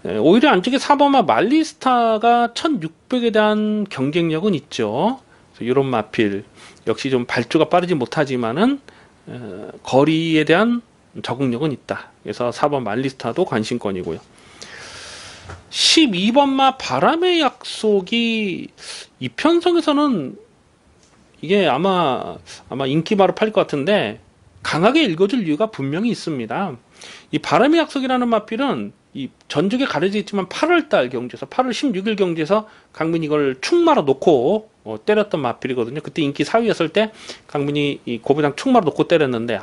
오히려 안쪽에 4번마 말리스타가 1600에 대한 경쟁력은 있죠. 이런 마필 역시 좀 발주가 빠르지 못하지만은 거리에 대한 적응력은 있다. 그래서 4번 말리스타도 관심권이고요. 12번마 바람의 약속이 이 편성에서는 이게 아마 인기마로 팔릴 것 같은데 강하게 읽어줄 이유가 분명히 있습니다. 이 바람의 약속이라는 마필은 이 전적에 가려져 있지만 8월달 경주에서 8월 16일 경주에서 강민이 이걸 충마로 놓고 때렸던 마필이거든요. 그때 인기 4위였을 때 강민이 이 고배당 충마로 놓고 때렸는데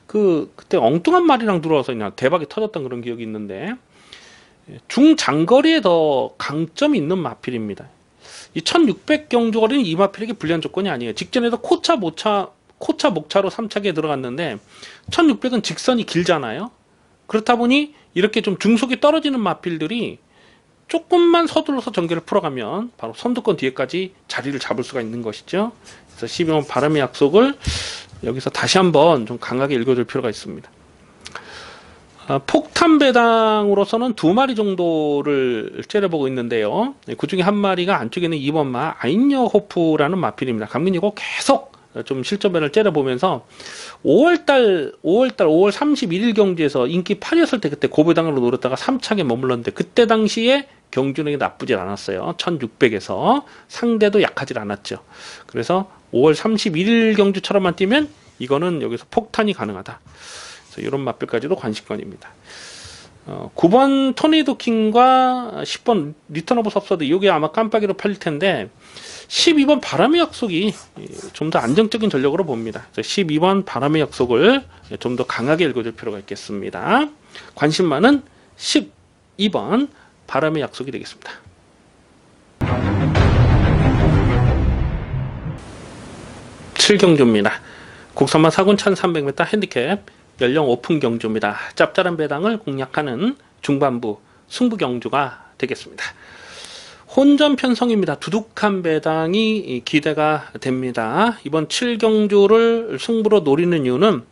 그때 엉뚱한 말이랑 들어와서 그냥 대박이 터졌던 그런 기억이 있는데, 중장거리에 더 강점이 있는 마필입니다. 이 1600 경주 거리는 이 마필에게 불리한 조건이 아니에요. 직전에도 코차 목차로 3차기에 들어갔는데 1600은 직선이 길잖아요. 그렇다 보니 이렇게 좀 중속이 떨어지는 마필들이 조금만 서둘러서 전개를 풀어가면 바로 선두권 뒤에까지 자리를 잡을 수가 있는 것이죠. 그래서 12번 바람의 약속을 여기서 다시 한번 좀 강하게 읽어줄 필요가 있습니다. 폭탄 배당으로서는 2마리 정도를 째려보고 있는데요. 그 중에 한 마리가 안쪽에 있는 2번마 아인여호프라는 마필입니다. 강민이고 계속 좀 실전배를 째려보면서 5월 31일 경주에서 인기 8이었을 때 그때 고배당으로 노렸다가 3차게 머물렀는데, 그때 당시에 경주력이 나쁘질 않았어요. 1600에서 상대도 약하질 않았죠. 그래서 5월 31일 경주처럼만 뛰면 이거는 여기서 폭탄이 가능하다. 그래서 이런 마필까지도 관심권입니다. 9번 토니도킹과 10번 리턴 오브 섭서드, 이게 아마 깜빡이로 팔릴 텐데 12번 바람의 약속이 좀 더 안정적인 전력으로 봅니다. 12번 바람의 약속을 좀 더 강하게 읽어줄 필요가 있겠습니다. 관심만은 12번 바람의 약속이 되겠습니다. 칠경주입니다. 국산마 사군 1300m 핸디캡 연령 오픈 경주입니다. 짭짤한 배당을 공략하는 중반부 승부 경주가 되겠습니다. 혼전 편성입니다. 두둑한 배당이 기대가 됩니다. 이번 7경주를 승부로 노리는 이유는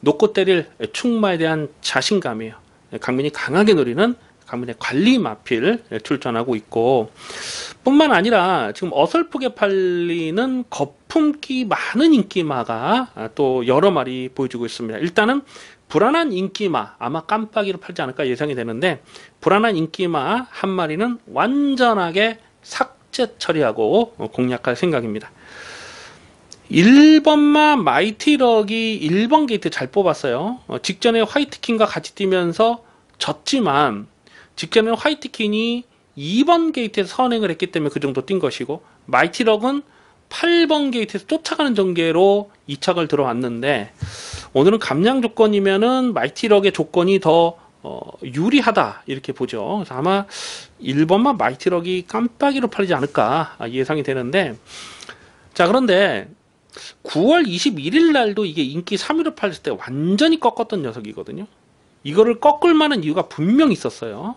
놓고 때릴 충마에 대한 자신감이에요. 강민이 강하게 노리는 강민의 관리 마필 출전하고 있고, 뿐만 아니라 지금 어설프게 팔리는 거품기 많은 인기마가 또 여러 마리 보여주고 있습니다. 일단은 불안한 인기마, 아마 깜빡이로 팔지 않을까 예상이 되는데, 불안한 인기마 한 마리는 완전하게 삭제 처리하고 공략할 생각입니다. 1번마 마이티럭이 1번 게이트 잘 뽑았어요. 직전에 화이트킨과 같이 뛰면서 졌지만 직전에 화이트킨이 2번 게이트에서 선행을 했기 때문에 그 정도 뛴 것이고, 마이티럭은 8번 게이트에서 쫓아가는 전개로 2착을 들어왔는데, 오늘은 감량 조건이면은 마이티럭의 조건이 더 유리하다 이렇게 보죠. 그래서 아마 1번만 마이티럭이 깜빡이로 팔리지 않을까 예상이 되는데, 자, 그런데 9월 21일 날도 이게 인기 3위로 팔렸을 때 완전히 꺾었던 녀석이거든요. 이거를 꺾을 만한 이유가 분명히 있었어요.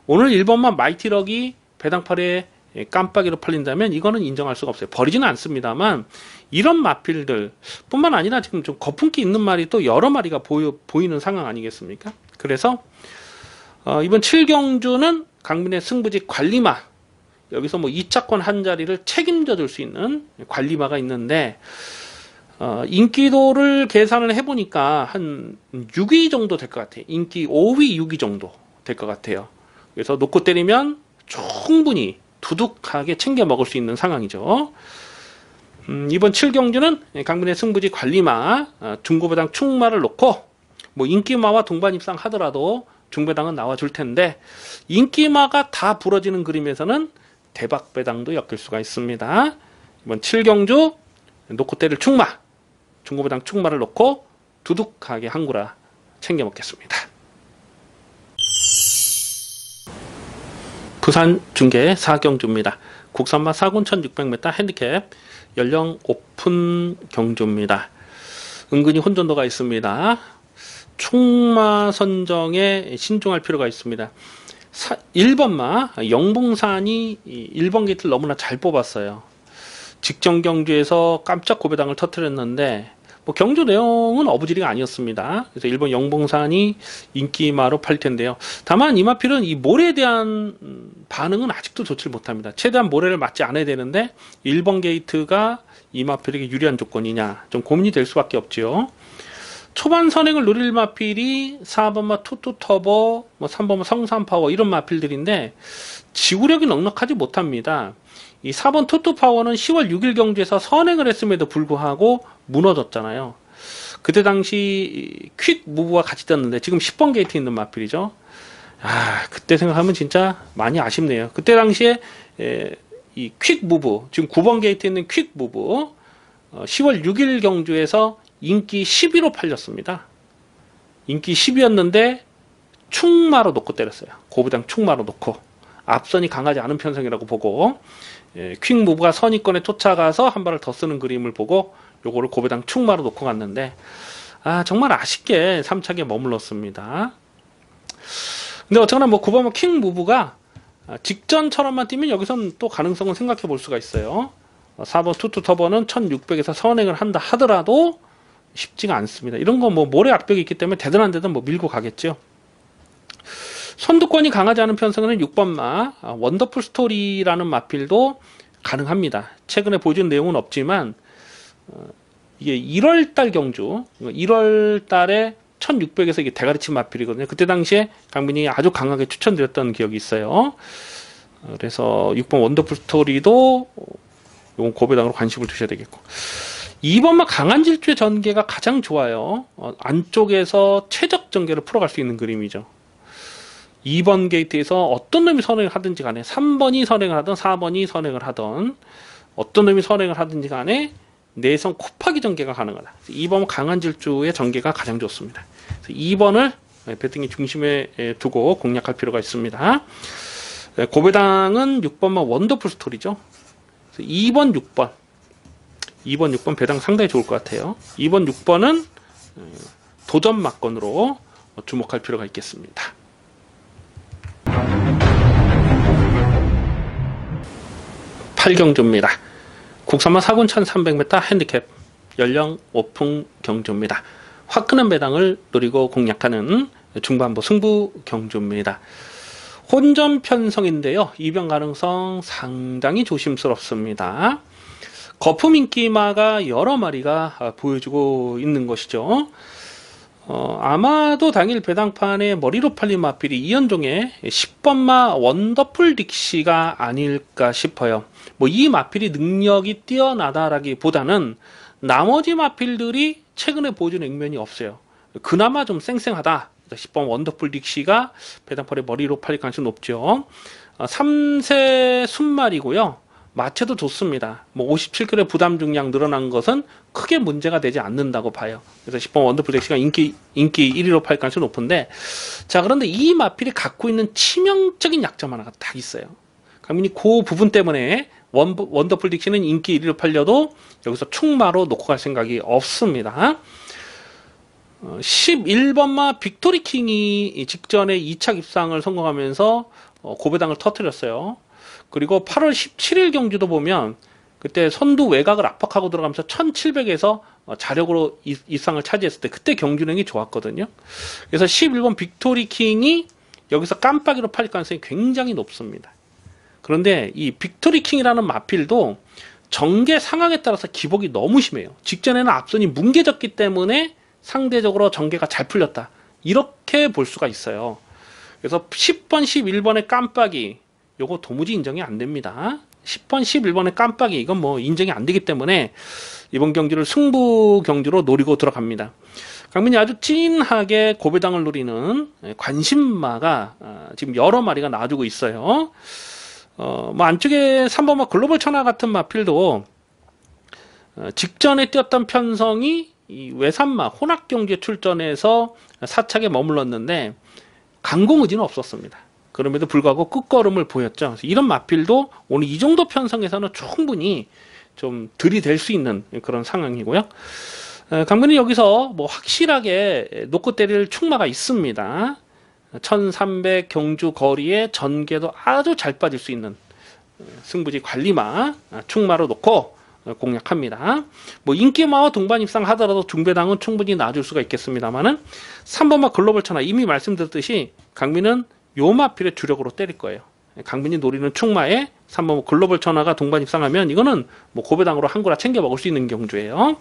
오늘 1번만 마이티럭이 배당팔에 깜빡이로 팔린다면 이거는 인정할 수가 없어요. 버리지는 않습니다만, 이런 마필들 뿐만 아니라 지금 좀 거품기 있는 말이 또 여러 마리가 보이는 상황 아니겠습니까? 그래서 이번 7경주는 강민의 승부지 관리마, 여기서 뭐 2차권 한 자리를 책임져 줄 수 있는 관리마가 있는데, 인기도를 계산을 해보니까 한 6위 정도 될 것 같아요. 인기 5위, 6위 정도 될 것 같아요. 그래서 놓고 때리면 충분히 두둑하게 챙겨 먹을 수 있는 상황이죠. 이번 7경주는 강민의 승부지 관리마, 중고배당 충마를 놓고, 뭐 인기마와 동반 입상하더라도 중배당은 나와줄 텐데, 인기마가 다 부러지는 그림에서는 대박배당도 엮일 수가 있습니다. 이번 7경주 놓고 때릴 충마, 중고배당 충마를 놓고 두둑하게 한구라 챙겨 먹겠습니다. 부산 중계 4경주입니다. 국산마 4군 1600m 핸디캡 연령 오픈 경주입니다. 은근히 혼돈도가 있습니다. 충마 선정에 신중할 필요가 있습니다. 1번마 영봉산이 1번 게이트를 너무나 잘 뽑았어요. 직전 경주에서 깜짝 고배당을 터뜨렸는데, 뭐 경주 내용은 어부지리가 아니었습니다. 그래서 1번 영봉산이 인기마로 팔 텐데요. 다만 이 마필은 이 모래에 대한 반응은 아직도 좋지 못합니다. 최대한 모래를 맞지 않아야 되는데 1번 게이트가 이 마필에게 유리한 조건이냐, 좀 고민이 될 수밖에 없죠. 초반 선행을 노릴 마필이 4번마 투투터보, 뭐 3번마 성산파워 이런 마필들인데 지구력이 넉넉하지 못합니다. 이 4번 투투파워는 10월 6일 경주에서 선행을 했음에도 불구하고 무너졌잖아요. 그때 당시 퀵 무브와 같이 떴는데 지금 10번 게이트 있는 마필이죠. 그때 생각하면 진짜 많이 아쉽네요. 그때 당시에 이 퀵 무브, 지금 9번 게이트 있는 퀵 무브 10월 6일 경주에서 인기 10위로 팔렸습니다. 인기 10위였는데 충마로 놓고 때렸어요. 고부장 충마로 놓고. 앞선이 강하지 않은 편성이라고 보고, 퀵 무브가 선위권에 쫓아가서 한 발을 더 쓰는 그림을 보고 요거를 고배당 충마로 놓고 갔는데, 정말 아쉽게 3착에 머물렀습니다. 근데 어쨌거나 뭐 9번 퀵 무브가 직전처럼만 뛰면 여기선 또 가능성은 생각해 볼 수가 있어요. 4번 투투 터보는 1600에서 선행을 한다 하더라도 쉽지가 않습니다. 이런 거 뭐 모래 압력이 있기 때문에 되든 안 되든 뭐 밀고 가겠죠. 선두권이 강하지 않은 편성에는 6번마 원더풀 스토리라는 마필도 가능합니다. 최근에 보여준 내용은 없지만 이게 1월달 경주, 1월달에 1600에서 이게 대가리치 마필이거든요. 그때 당시에 강민이 아주 강하게 추천드렸던 기억이 있어요. 그래서 6번 원더풀 스토리도 이건 고배당으로 관심을 두셔야 되겠고, 2번마 강한 질주의 전개가 가장 좋아요. 안쪽에서 최적 전개를 풀어갈 수 있는 그림이죠. 2번 게이트에서 어떤 놈이 선행을 하든지 간에 3번이 선행을 하든 4번이 선행을 하든 어떤 놈이 선행을 하든지 간에 내성 곱하기 전개가 가능하다. 2번 강한 질주의 전개가 가장 좋습니다. 2번을 배팅의 중심에 두고 공략할 필요가 있습니다. 고배당은 6번만 원더풀 스토리죠. 2번, 6번. 2번, 6번 배당 상당히 좋을 것 같아요. 2번, 6번은 도전 막건으로 주목할 필요가 있겠습니다. 8경주입니다. 국산마 4군 1300m 핸디캡 연령 오픈 경주입니다. 화끈한 배당을 노리고 공략하는 중반부 승부 경주입니다. 혼전 편성인데요. 입양 가능성 상당히 조심스럽습니다. 거품 인기마가 여러 마리가 보여주고 있는 것이죠. 아마도 당일 배당판에 머리로 팔린 마필이 이현종의 10번마 원더풀 딕시가 아닐까 싶어요. 뭐 이 마필이 능력이 뛰어나다라기보다는 나머지 마필들이 최근에 보여준 액면이 없어요. 그나마 좀 쌩쌩하다. 10번 원더풀 딕시가 배당팔의 머리로 팔릴 가능성이 높죠. 3세 순말이고요. 마체도 좋습니다. 뭐 57kg 부담 중량 늘어난 것은 크게 문제가 되지 않는다고 봐요. 그래서 10번 원더풀 딕시가 인기 1위로 팔릴 가능성이 높은데, 자, 그런데 이 마필이 갖고 있는 치명적인 약점 하나가 딱 있어요. 강민이 그 부분 때문에 원더풀 딕시는 인기 1위로 팔려도 여기서 충마로 놓고 갈 생각이 없습니다. 11번마 빅토리킹이 직전에 2차 입상을 성공하면서 고배당을 터뜨렸어요. 그리고 8월 17일 경주도 보면 그때 선두 외곽을 압박하고 들어가면서 1700에서 자력으로 입상을 차지했을 때 그때 경주력이 좋았거든요. 그래서 11번 빅토리킹이 여기서 깜빡이로 팔릴 가능성이 굉장히 높습니다. 그런데 이 빅토리킹이라는 마필도 전개 상황에 따라서 기복이 너무 심해요. 직전에는 앞선이 뭉개졌기 때문에 상대적으로 전개가 잘 풀렸다, 이렇게 볼 수가 있어요. 그래서 10번, 11번의 깜빡이, 요거 도무지 인정이 안 됩니다. 10번, 11번의 깜빡이, 이건 뭐 인정이 안 되기 때문에 이번 경기를 승부 경주로 노리고 들어갑니다. 강민이 아주 찐하게 고배당을 노리는 관심마가 지금 여러 마리가 나와주고 있어요. 뭐 안쪽에 3번마 글로벌 천하 같은 마필도 직전에 뛰었던 편성이 이 외산마 혼합경기에 출전해서 사착에 머물렀는데 강공 의지는 없었습니다. 그럼에도 불구하고 끝걸음을 보였죠. 그래서 이런 마필도 오늘 이 정도 편성에서는 충분히 좀 들이댈 수 있는 그런 상황이고요. 강민이 여기서 뭐 확실하게 놓고 때릴 충마가 있습니다. 1300 경주 거리에 전개도 아주 잘 빠질 수 있는 승부지 관리마 충마로 놓고 공략합니다. 뭐 인기마와 동반 입상하더라도 중배당은 충분히 놔줄 수가 있겠습니다만은 3번마 글로벌 천하, 이미 말씀드렸듯이 강민은 요 마필의 주력으로 때릴 거예요. 강민이 노리는 충마에 3번 글로벌 천하가 동반 입상하면 이거는 뭐 고배당으로 한 구라 챙겨 먹을 수 있는 경주예요.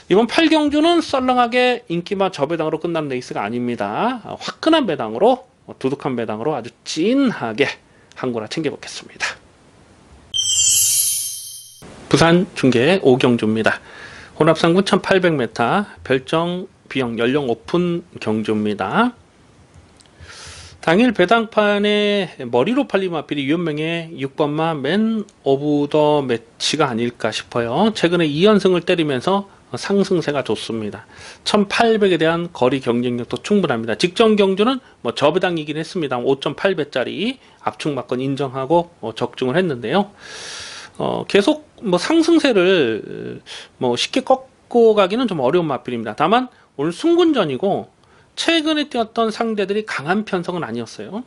이번 8경주는 썰렁하게 인기마 저배당으로 끝나는 레이스가 아닙니다. 화끈한 배당으로, 두둑한 배당으로 아주 찐하게 한 구라 챙겨 먹겠습니다. 부산 중계 5경주입니다. 혼합상군 1800m, 별정 비영 연령 오픈 경주입니다. 당일 배당판에 머리로 팔린 마필이 유연명의 6번마 맨 오브 더 매치가 아닐까 싶어요. 최근에 2연승을 때리면서 상승세가 좋습니다. 1800에 대한 거리 경쟁력도 충분합니다. 직전 경주는 뭐 저배당이긴 했습니다. 5.8배짜리 압축 막건 인정하고 적중을 했는데요. 계속 뭐 상승세를 뭐 쉽게 꺾고 가기는 좀 어려운 마필입니다. 다만 오늘 승군전이고 최근에 뛰었던 상대들이 강한 편성은 아니었어요.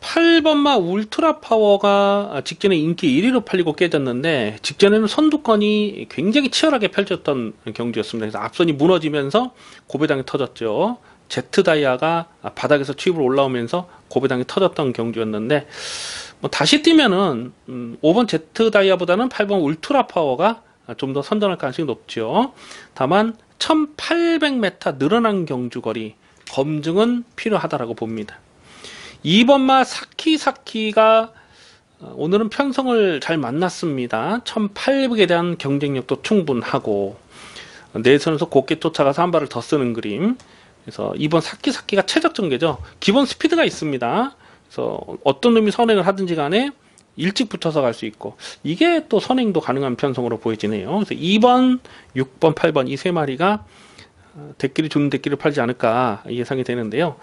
8번마 울트라 파워가 직전에 인기 1위로 팔리고 깨졌는데 직전에는 선두권이 굉장히 치열하게 펼쳤던 경주였습니다. 그래서 앞선이 무너지면서 고배당이 터졌죠. 제트 다이아가 바닥에서 취입으로 올라오면서 고배당이 터졌던 경주였는데 뭐 다시 뛰면은 5번 제트 다이아보다는 8번 울트라 파워가 좀 더 선전할 가능성이 높죠. 다만 1800m 늘어난 경주거리 검증은 필요하다라고 봅니다. 2번마 사키사키가 오늘은 편성을 잘 만났습니다. 1800에 대한 경쟁력도 충분하고 내선에서 곱게 쫓아가서 한 발을 더 쓰는 그림. 그래서 2번 사키사키가 최적 전개죠. 기본 스피드가 있습니다. 그래서 어떤 놈이 선행을 하든지 간에 일찍 붙여서 갈 수 있고 이게 또 선행도 가능한 편성으로 보여지네요. 그래서 2번, 6번, 8번 이 세 마리가 대끼리 주는 대끼를 팔지 않을까 예상이 되는데요.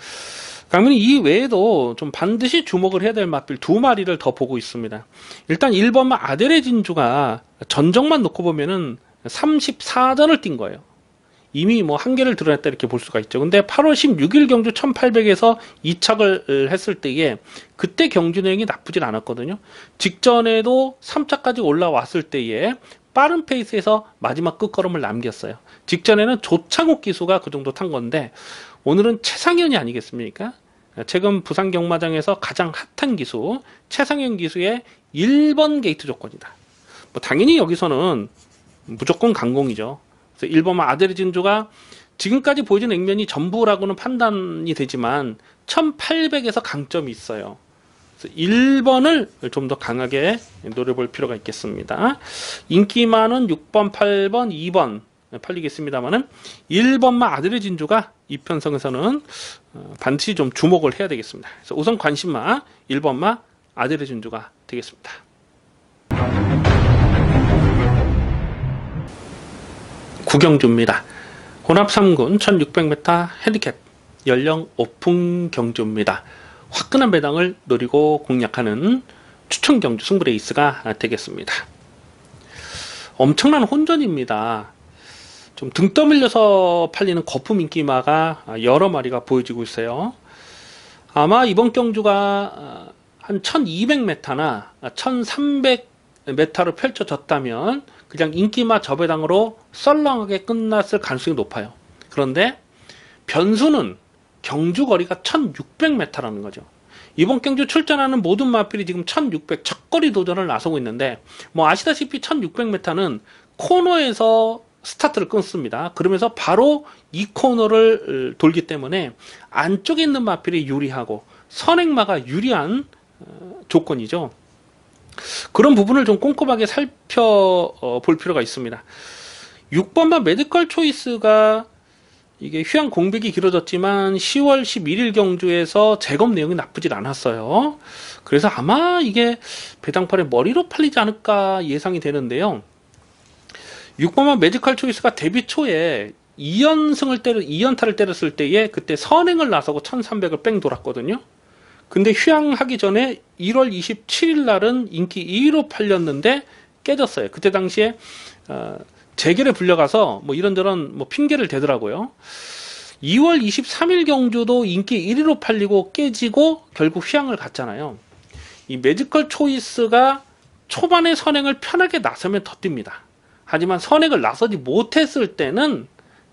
강민이 이 외에도 좀 반드시 주목을 해야 될 마필 두 마리를 더 보고 있습니다. 일단 1번마 아델의 진주가 전적만 놓고 보면은 34전을 뛴 거예요. 이미 뭐 한계를 드러냈다 이렇게 볼 수가 있죠. 근데 8월 16일 경주 1800에서 2착을 했을 때에 그때 경주 내용이 나쁘진 않았거든요. 직전에도 3차까지 올라왔을 때에 빠른 페이스에서 마지막 끝걸음을 남겼어요. 직전에는 조창욱 기수가 그 정도 탄 건데 오늘은 최상현이 아니겠습니까? 최근 부산 경마장에서 가장 핫한 기수 최상현 기수의 1번 게이트 조건이다. 뭐 당연히 여기서는 무조건 강공이죠. 그래서 1번마 아델의 진주가 지금까지 보여준 액면이 전부라고는 판단이 되지만 1800에서 강점이 있어요. 그래서 그래서 1번을 좀 더 강하게 노려볼 필요가 있겠습니다. 인기 많은 6번, 8번, 2번 팔리겠습니다만은 1번마 아들의 진주가 이편성에서는 반드시 좀 주목을 해야 되겠습니다. 그래서 우선 관심마 1번마 아들의 진주가 되겠습니다. 구경주입니다. 혼합 3군 1600m 핸디캡 연령 오픈 경주입니다. 화끈한 배당을 노리고 공략하는 추천 경주 승부레이스가 되겠습니다. 엄청난 혼전입니다. 좀 등 떠밀려서 팔리는 거품 인기마가 여러 마리가 보여지고 있어요. 아마 이번 경주가 한 1200m나 1300m로 펼쳐졌다면 그냥 인기마 저배당으로 썰렁하게 끝났을 가능성이 높아요. 그런데 변수는 경주 거리가 1600m라는 거죠. 이번 경주 출전하는 모든 마필이 지금 1600 첫거리 도전을 나서고 있는데 뭐 아시다시피 1600m는 코너에서 스타트를 끊습니다. 그러면서 바로 이 코너를 돌기 때문에 안쪽에 있는 마필이 유리하고 선행마가 유리한 조건이죠. 그런 부분을 좀 꼼꼼하게 살펴볼 필요가 있습니다. 6번마 메디컬 초이스가 이게 휴양 공백이 길어졌지만 10월 11일 경주에서 재검 내용이 나쁘질 않았어요. 그래서 아마 이게 배당팔의 머리로 팔리지 않을까 예상이 되는데요. 6번마 메디컬 초이스가 데뷔 초에 2연타를 때렸을 때에 그때 선행을 나서고 1300을 뺑 돌았거든요. 근데 휴양하기 전에 1월 27일 날은 인기 2위로 팔렸는데 깨졌어요. 그때 당시에 재결에 불려가서 뭐 이런저런 뭐 핑계를 대더라고요. 2월 23일 경주도 인기 1위로 팔리고 깨지고 결국 휴양을 갔잖아요. 이 매지컬 초이스가 초반에 선행을 편하게 나서면 더 뜁니다. 하지만 선행을 나서지 못했을 때는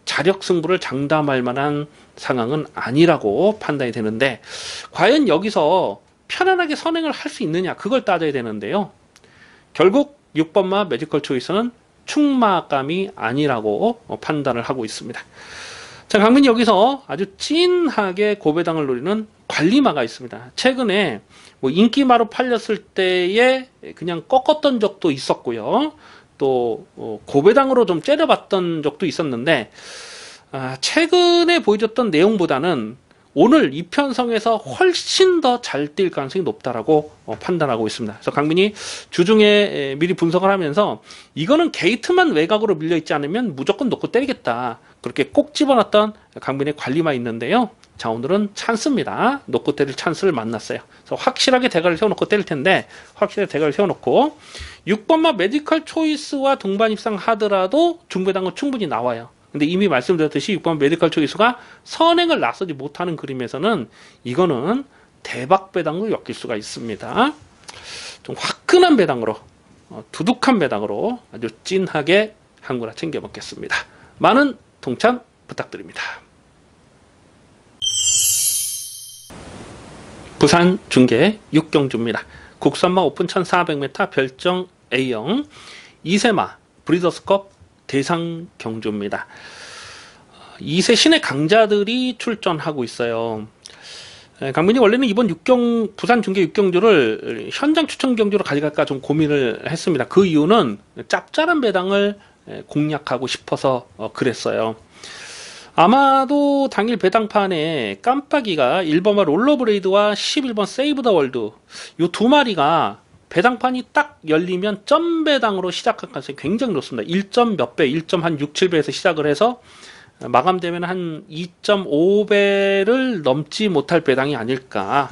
자력 승부를 장담할 만한 상황은 아니라고 판단이 되는데 과연 여기서 편안하게 선행을 할 수 있느냐 그걸 따져야 되는데요. 결국 6번마 매지컬 초이스는 충마감이 아니라고 판단을 하고 있습니다. 자, 강민이 여기서 아주 찐하게 고배당을 노리는 관리마가 있습니다. 최근에 뭐 인기마로 팔렸을 때에 그냥 꺾었던 적도 있었고요. 또 고배당으로 좀 째려봤던 적도 있었는데 최근에 보여줬던 내용보다는 오늘 이편성에서 훨씬 더 잘 뛸 가능성이 높다라고 판단하고 있습니다. 그래서 강민이 주중에 미리 분석을 하면서 이거는 게이트만 외곽으로 밀려있지 않으면 무조건 놓고 때리겠다. 그렇게 꼭 집어넣었던 강민의 관리만 있는데요. 자, 오늘은 찬스입니다. 놓고 때릴 찬스를 만났어요. 그래서 확실하게 대가를 세워놓고 때릴 텐데 확실하게 대가를 세워놓고 6번마 메디컬 초이스와 동반 입상하더라도 중배당은 충분히 나와요. 근데 이미 말씀드렸듯이 6번 메디컬 초이스가 선행을 나서지 못하는 그림에서는 이거는 대박 배당으로 엮일 수가 있습니다. 좀 화끈한 배당으로 두둑한 배당으로 아주 찐하게 한구나 챙겨 먹겠습니다. 많은 동참 부탁드립니다. 부산 중계 6경주입니다. 국산마 오픈 1400m 별정 A형 2세마 브리더스컵 대상 경주입니다. 2세 신의 강자들이 출전하고 있어요. 강민이 원래는 이번 부산 중계 6경주를 현장 추천 경주로 가져갈까 좀 고민을 했습니다. 그 이유는 짭짤한 배당을 공략하고 싶어서 그랬어요. 아마도 당일 배당판에 깜빡이가 1번마 롤러브레이드와 11번 세이브 더 월드 이 두 마리가 배당판이 딱 열리면 점 배당으로 시작할 가능성이 굉장히 높습니다. 1점 몇 배, 1.6, 7배에서 시작을 해서 마감되면 한 2.5배를 넘지 못할 배당이 아닐까.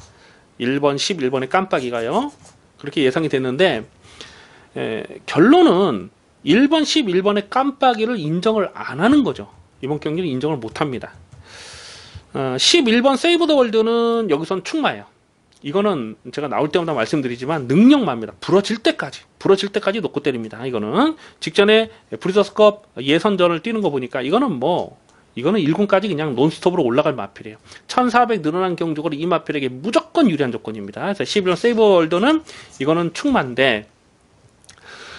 1번, 11번의 깜빡이가요. 그렇게 예상이 됐는데 결론은 1번, 11번의 깜빡이를 인정을 안 하는 거죠. 이번 경기는 인정을 못 합니다. 11번 세이브 더 월드는 여기선 충마예요. 이거는 제가 나올 때마다 말씀드리지만 능력마입니다. 부러질 때까지 놓고 때립니다. 이거는 직전에 브리더스컵 예선전을 뛰는 거 보니까 이거는 1군까지 그냥 논스톱으로 올라갈 마필이에요. 1400 늘어난 경주거리 이 마필에게 무조건 유리한 조건입니다. 그래서 11번 세이브 월드는 이거는 충마인데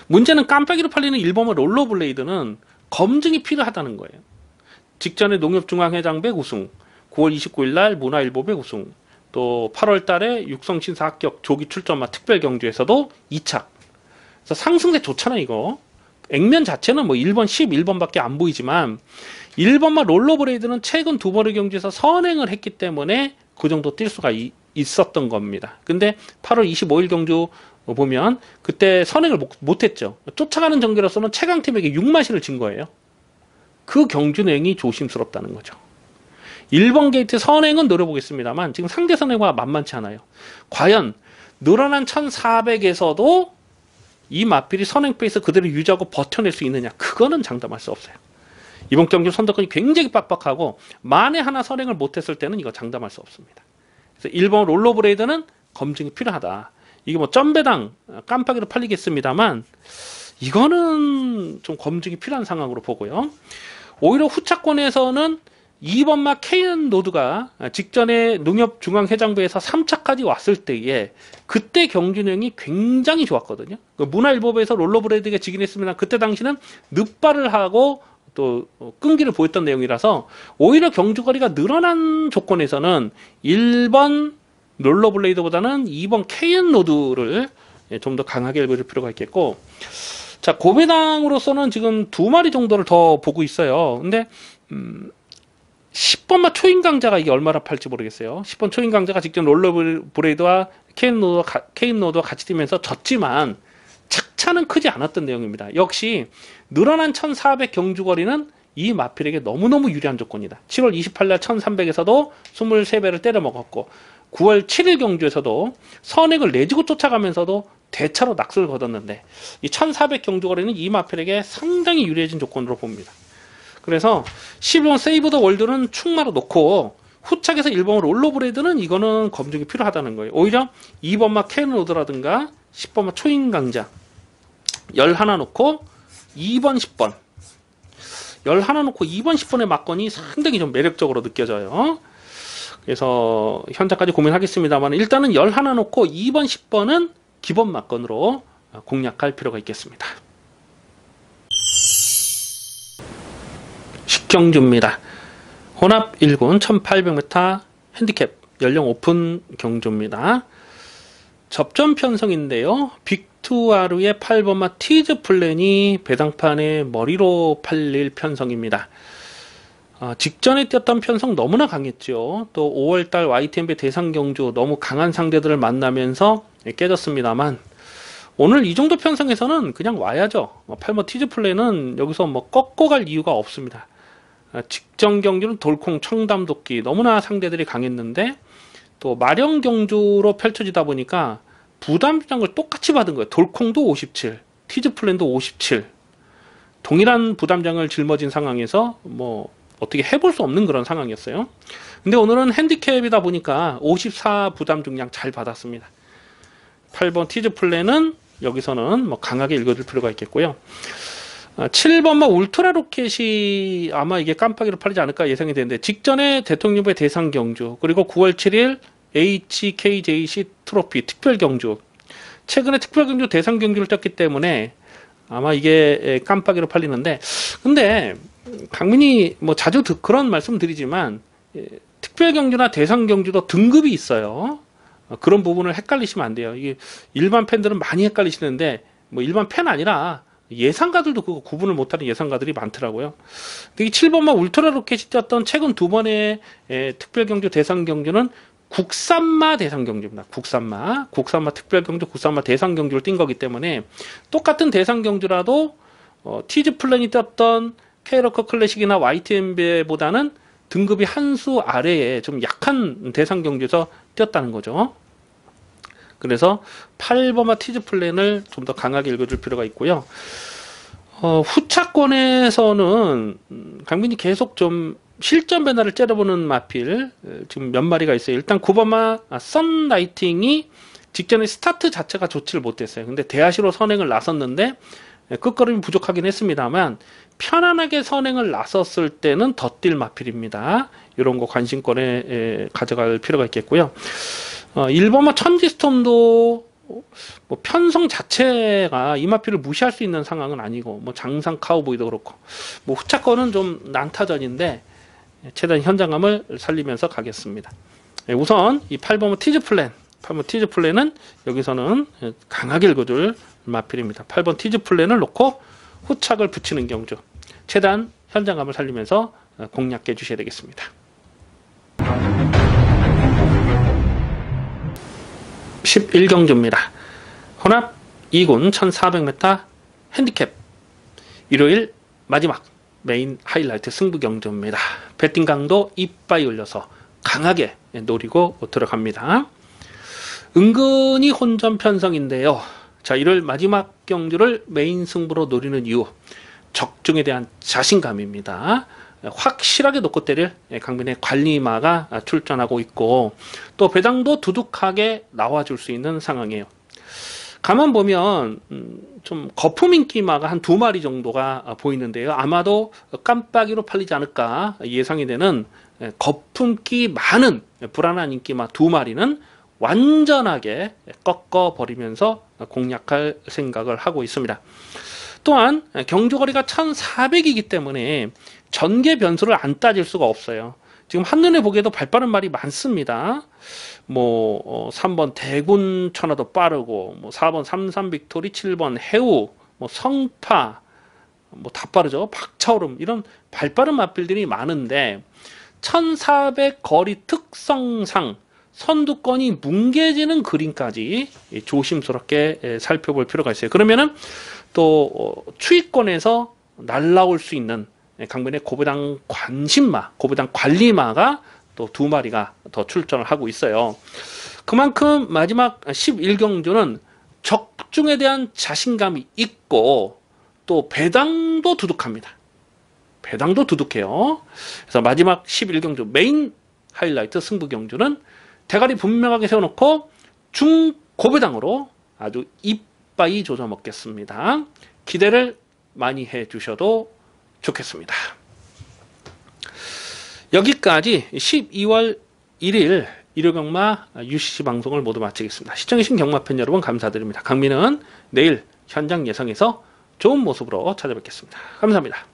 문제는 깜빡이로 팔리는 1번마 롤러블레이드는 검증이 필요하다는 거예요. 직전에 농협중앙회장배 우승, 9월 29일 날 문화일보배 우승, 또 8월 달에 육성 신사 합격 조기 출전마 특별 경주에서도 2차. 그래서 상승세 좋잖아 이거. 액면 자체는 뭐 1번, 11번밖에 안 보이지만 1번마 롤러브레이드는 최근 두 번의 경주에서 선행을 했기 때문에 그 정도 뛸 수가 있었던 겁니다. 근데 8월 25일 경주 보면 그때 선행을 못했죠. 쫓아가는 전개로서는 최강팀에게 6마시를 진 거예요. 그 경주행이 조심스럽다는 거죠. 1번 게이트 선행은 노려보겠습니다만 지금 상대 선행과 만만치 않아요. 과연 늘어난 1400에서도 이 마필이 선행 페이스 그대로 유지하고 버텨낼 수 있느냐, 그거는 장담할 수 없어요. 이번 경주 선두권이 굉장히 빡빡하고 만에 하나 선행을 못했을 때는 이거 장담할 수 없습니다. 그래서 1번 롤러브레이드는 검증이 필요하다. 이게 뭐 점배당 깜빡이로 팔리겠습니다만 이거는 좀 검증이 필요한 상황으로 보고요. 오히려 후차권에서는 2번마 케인 노드가 직전에 농협중앙회장부에서 3차까지 왔을 때에 그때 경주력이 굉장히 좋았거든요. 문화일보에서 롤러브레이드가 지긴 했습니다. 그때 당시는 늑발을 하고 또 끈기를 보였던 내용이라서 오히려 경주거리가 늘어난 조건에서는 1번 롤러블레이드보다는 2번 케인 노드를 좀 더 강하게 읽어줄 필요가 있겠고, 자 고배당으로서는 지금 2마리 정도를 더 보고 있어요. 근데 10번마 초인 강자가 이게 얼마나 팔지 모르겠어요. 10번 초인 강자가 직전 롤러브레이드와 케인 노드와 같이 뛰면서 졌지만 착차는 크지 않았던 내용입니다. 역시 늘어난 1400 경주거리는 이 마필에게 너무너무 유리한 조건이다. 7월 28일 1300에서도 23배를 때려 먹었고 9월 7일 경주에서도 선행을 내주고 쫓아가면서도 대차로 낙서를 거뒀는데 이 1400 경주거리는 이 마필에게 상당히 유리해진 조건으로 봅니다. 그래서 12번 세이브 더 월드는 충마로 놓고 후착에서 1번 롤러브레이드는 이거는 검증이 필요하다는 거예요. 오히려 2번마 케인로드라든가 10번마 초인 강자 11 놓고 2번 10번 11 놓고 2번 10번의 막건이 상당히 좀 매력적으로 느껴져요. 그래서 현재까지 고민하겠습니다만 일단은 11 놓고 2번 10번은 기본 막건으로 공략할 필요가 있겠습니다. 식경주입니다. 혼합 1군 1800m 핸디캡 연령 오픈 경주입니다. 접전 편성인데요. 빅투아루의 8번마 티즈 플랜이 배당판의 머리로 팔릴 편성입니다. 직전에 뛰었던 편성 너무나 강했죠. 또 5월달 YTNB 대상 경주 너무 강한 상대들을 만나면서 깨졌습니다만 오늘 이 정도 편성에서는 그냥 와야죠. 8번 티즈 플랜은 여기서 뭐 꺾고 갈 이유가 없습니다. 직전 경주는 돌콩, 청담도끼 너무나 상대들이 강했는데 또 마령 경주로 펼쳐지다 보니까 부담장을 똑같이 받은 거예요. 돌콩도 57, 티즈 플랜도 57. 동일한 부담장을 짊어진 상황에서 뭐 어떻게 해볼 수 없는 그런 상황이었어요. 근데 오늘은 핸디캡이다 보니까 54 부담 중량 잘 받았습니다. 8번 티즈 플랜은 여기서는 뭐 강하게 읽어줄 필요가 있겠고요. 7번마 울트라 로켓이 아마 이게 깜빡이로 팔리지 않을까 예상이 되는데 직전에 대통령부의 대상 경주 그리고 9월 7일 HKJC 트로피 특별 경주 최근에 특별 경주 대상 경주를 뛰었기 때문에 아마 이게 깜빡이로 팔리는데 근데 강민이 뭐 자주 그런 말씀 드리지만 특별 경주나 대상 경주도 등급이 있어요. 그런 부분을 헷갈리시면 안 돼요. 이게 일반 팬들은 많이 헷갈리시는데 뭐 일반 팬 아니라 예상가들도 그거 구분을 못하는 예상가들이 많더라고요. 이 7번마 울트라 로켓이 뛰었던 최근 두 번의 특별 경주 대상 경주는 국산마 대상 경주입니다. 국산마 특별 경주, 국산마 대상 경주를 뛴 거기 때문에 똑같은 대상 경주라도 티즈 플랜이 뛰었던 K러커 클래식이나 YTNB보다는 등급이 한 수 아래에 좀 약한 대상 경주에서 뛰었다는 거죠. 그래서 8번마 티즈 플랜을 좀 더 강하게 읽어줄 필요가 있고요. 후차권에서는 강민이 계속 좀 실전 배나를 째려보는 마필 지금 몇 마리가 있어요. 일단 9번마 썬라이팅이 직전에 스타트 자체가 좋지를 못했어요. 근데 대하시로 선행을 나섰는데 끝걸음이 부족하긴 했습니다만 편안하게 선행을 나섰을 때는 더 뛸 마필입니다. 이런 거 관심권에 가져갈 필요가 있겠고요. 1번마 천지스톰도 뭐 편성 자체가 이 마필을 무시할 수 있는 상황은 아니고 뭐 장상 카우보이도 그렇고 뭐 후차권은 좀 난타전인데 최대한 현장감을 살리면서 가겠습니다. 우선 이 8번 티즈 플랜은 여기서는 강하게 읽어줄 마필입니다. 8번 티즈 플랜을 놓고 후착을 붙이는 경주. 최대한 현장감을 살리면서 공략해 주셔야 되겠습니다. 11경주입니다. 혼합 2군 1400m 핸디캡. 일요일 마지막 메인 하이라이트 승부 경주입니다. 배팅 강도 이빠이 올려서 강하게 노리고 들어갑니다. 은근히 혼전 편성인데요. 자, 일요일 마지막 경주를 메인 승부로 노리는 이유, 적중에 대한 자신감입니다. 확실하게 놓고 때릴 강민의 관리마가 출전하고 있고, 또 배당도 두둑하게 나와줄 수 있는 상황이에요. 가만 보면 좀 거품 인기마가 한 2마리 정도가 보이는데요. 아마도 깜빡이로 팔리지 않을까 예상이 되는 거품기 많은 불안한 인기마 2마리는 완전하게 꺾어버리면서 공략할 생각을 하고 있습니다. 또한 경주거리가 1400이기 때문에 전개 변수를 안 따질 수가 없어요. 지금 한눈에 보기에도 발빠른 말이 많습니다. 3번 대군 천하도 빠르고, 4번 삼삼 빅토리, 7번 해우, 성파, 다 빠르죠. 박차오름, 이런 발빠른 맛bil들이 많은데 1400 거리 특성상 선두권이 뭉개지는 그림까지 조심스럽게 살펴볼 필요가 있어요. 그러면은 또 추위권에서 날라올 수 있는 강변의 고배당 관심마, 고배당 관리마가 또 2마리가 더 출전을 하고 있어요. 그만큼 마지막 11경주는 적중에 대한 자신감이 있고 또 배당도 두둑합니다. 배당도 두둑해요. 그래서 마지막 11경주 메인 하이라이트 승부 경주는 대가리 분명하게 세워놓고 중고배당으로 아주 이빠이 조져 먹겠습니다. 기대를 많이 해주셔도 좋겠습니다. 여기까지 12월 1일 일요경마 UCC 방송을 모두 마치겠습니다. 시청해주신 경마팬 여러분 감사드립니다. 강민은 내일 현장 예상에서 좋은 모습으로 찾아뵙겠습니다. 감사합니다.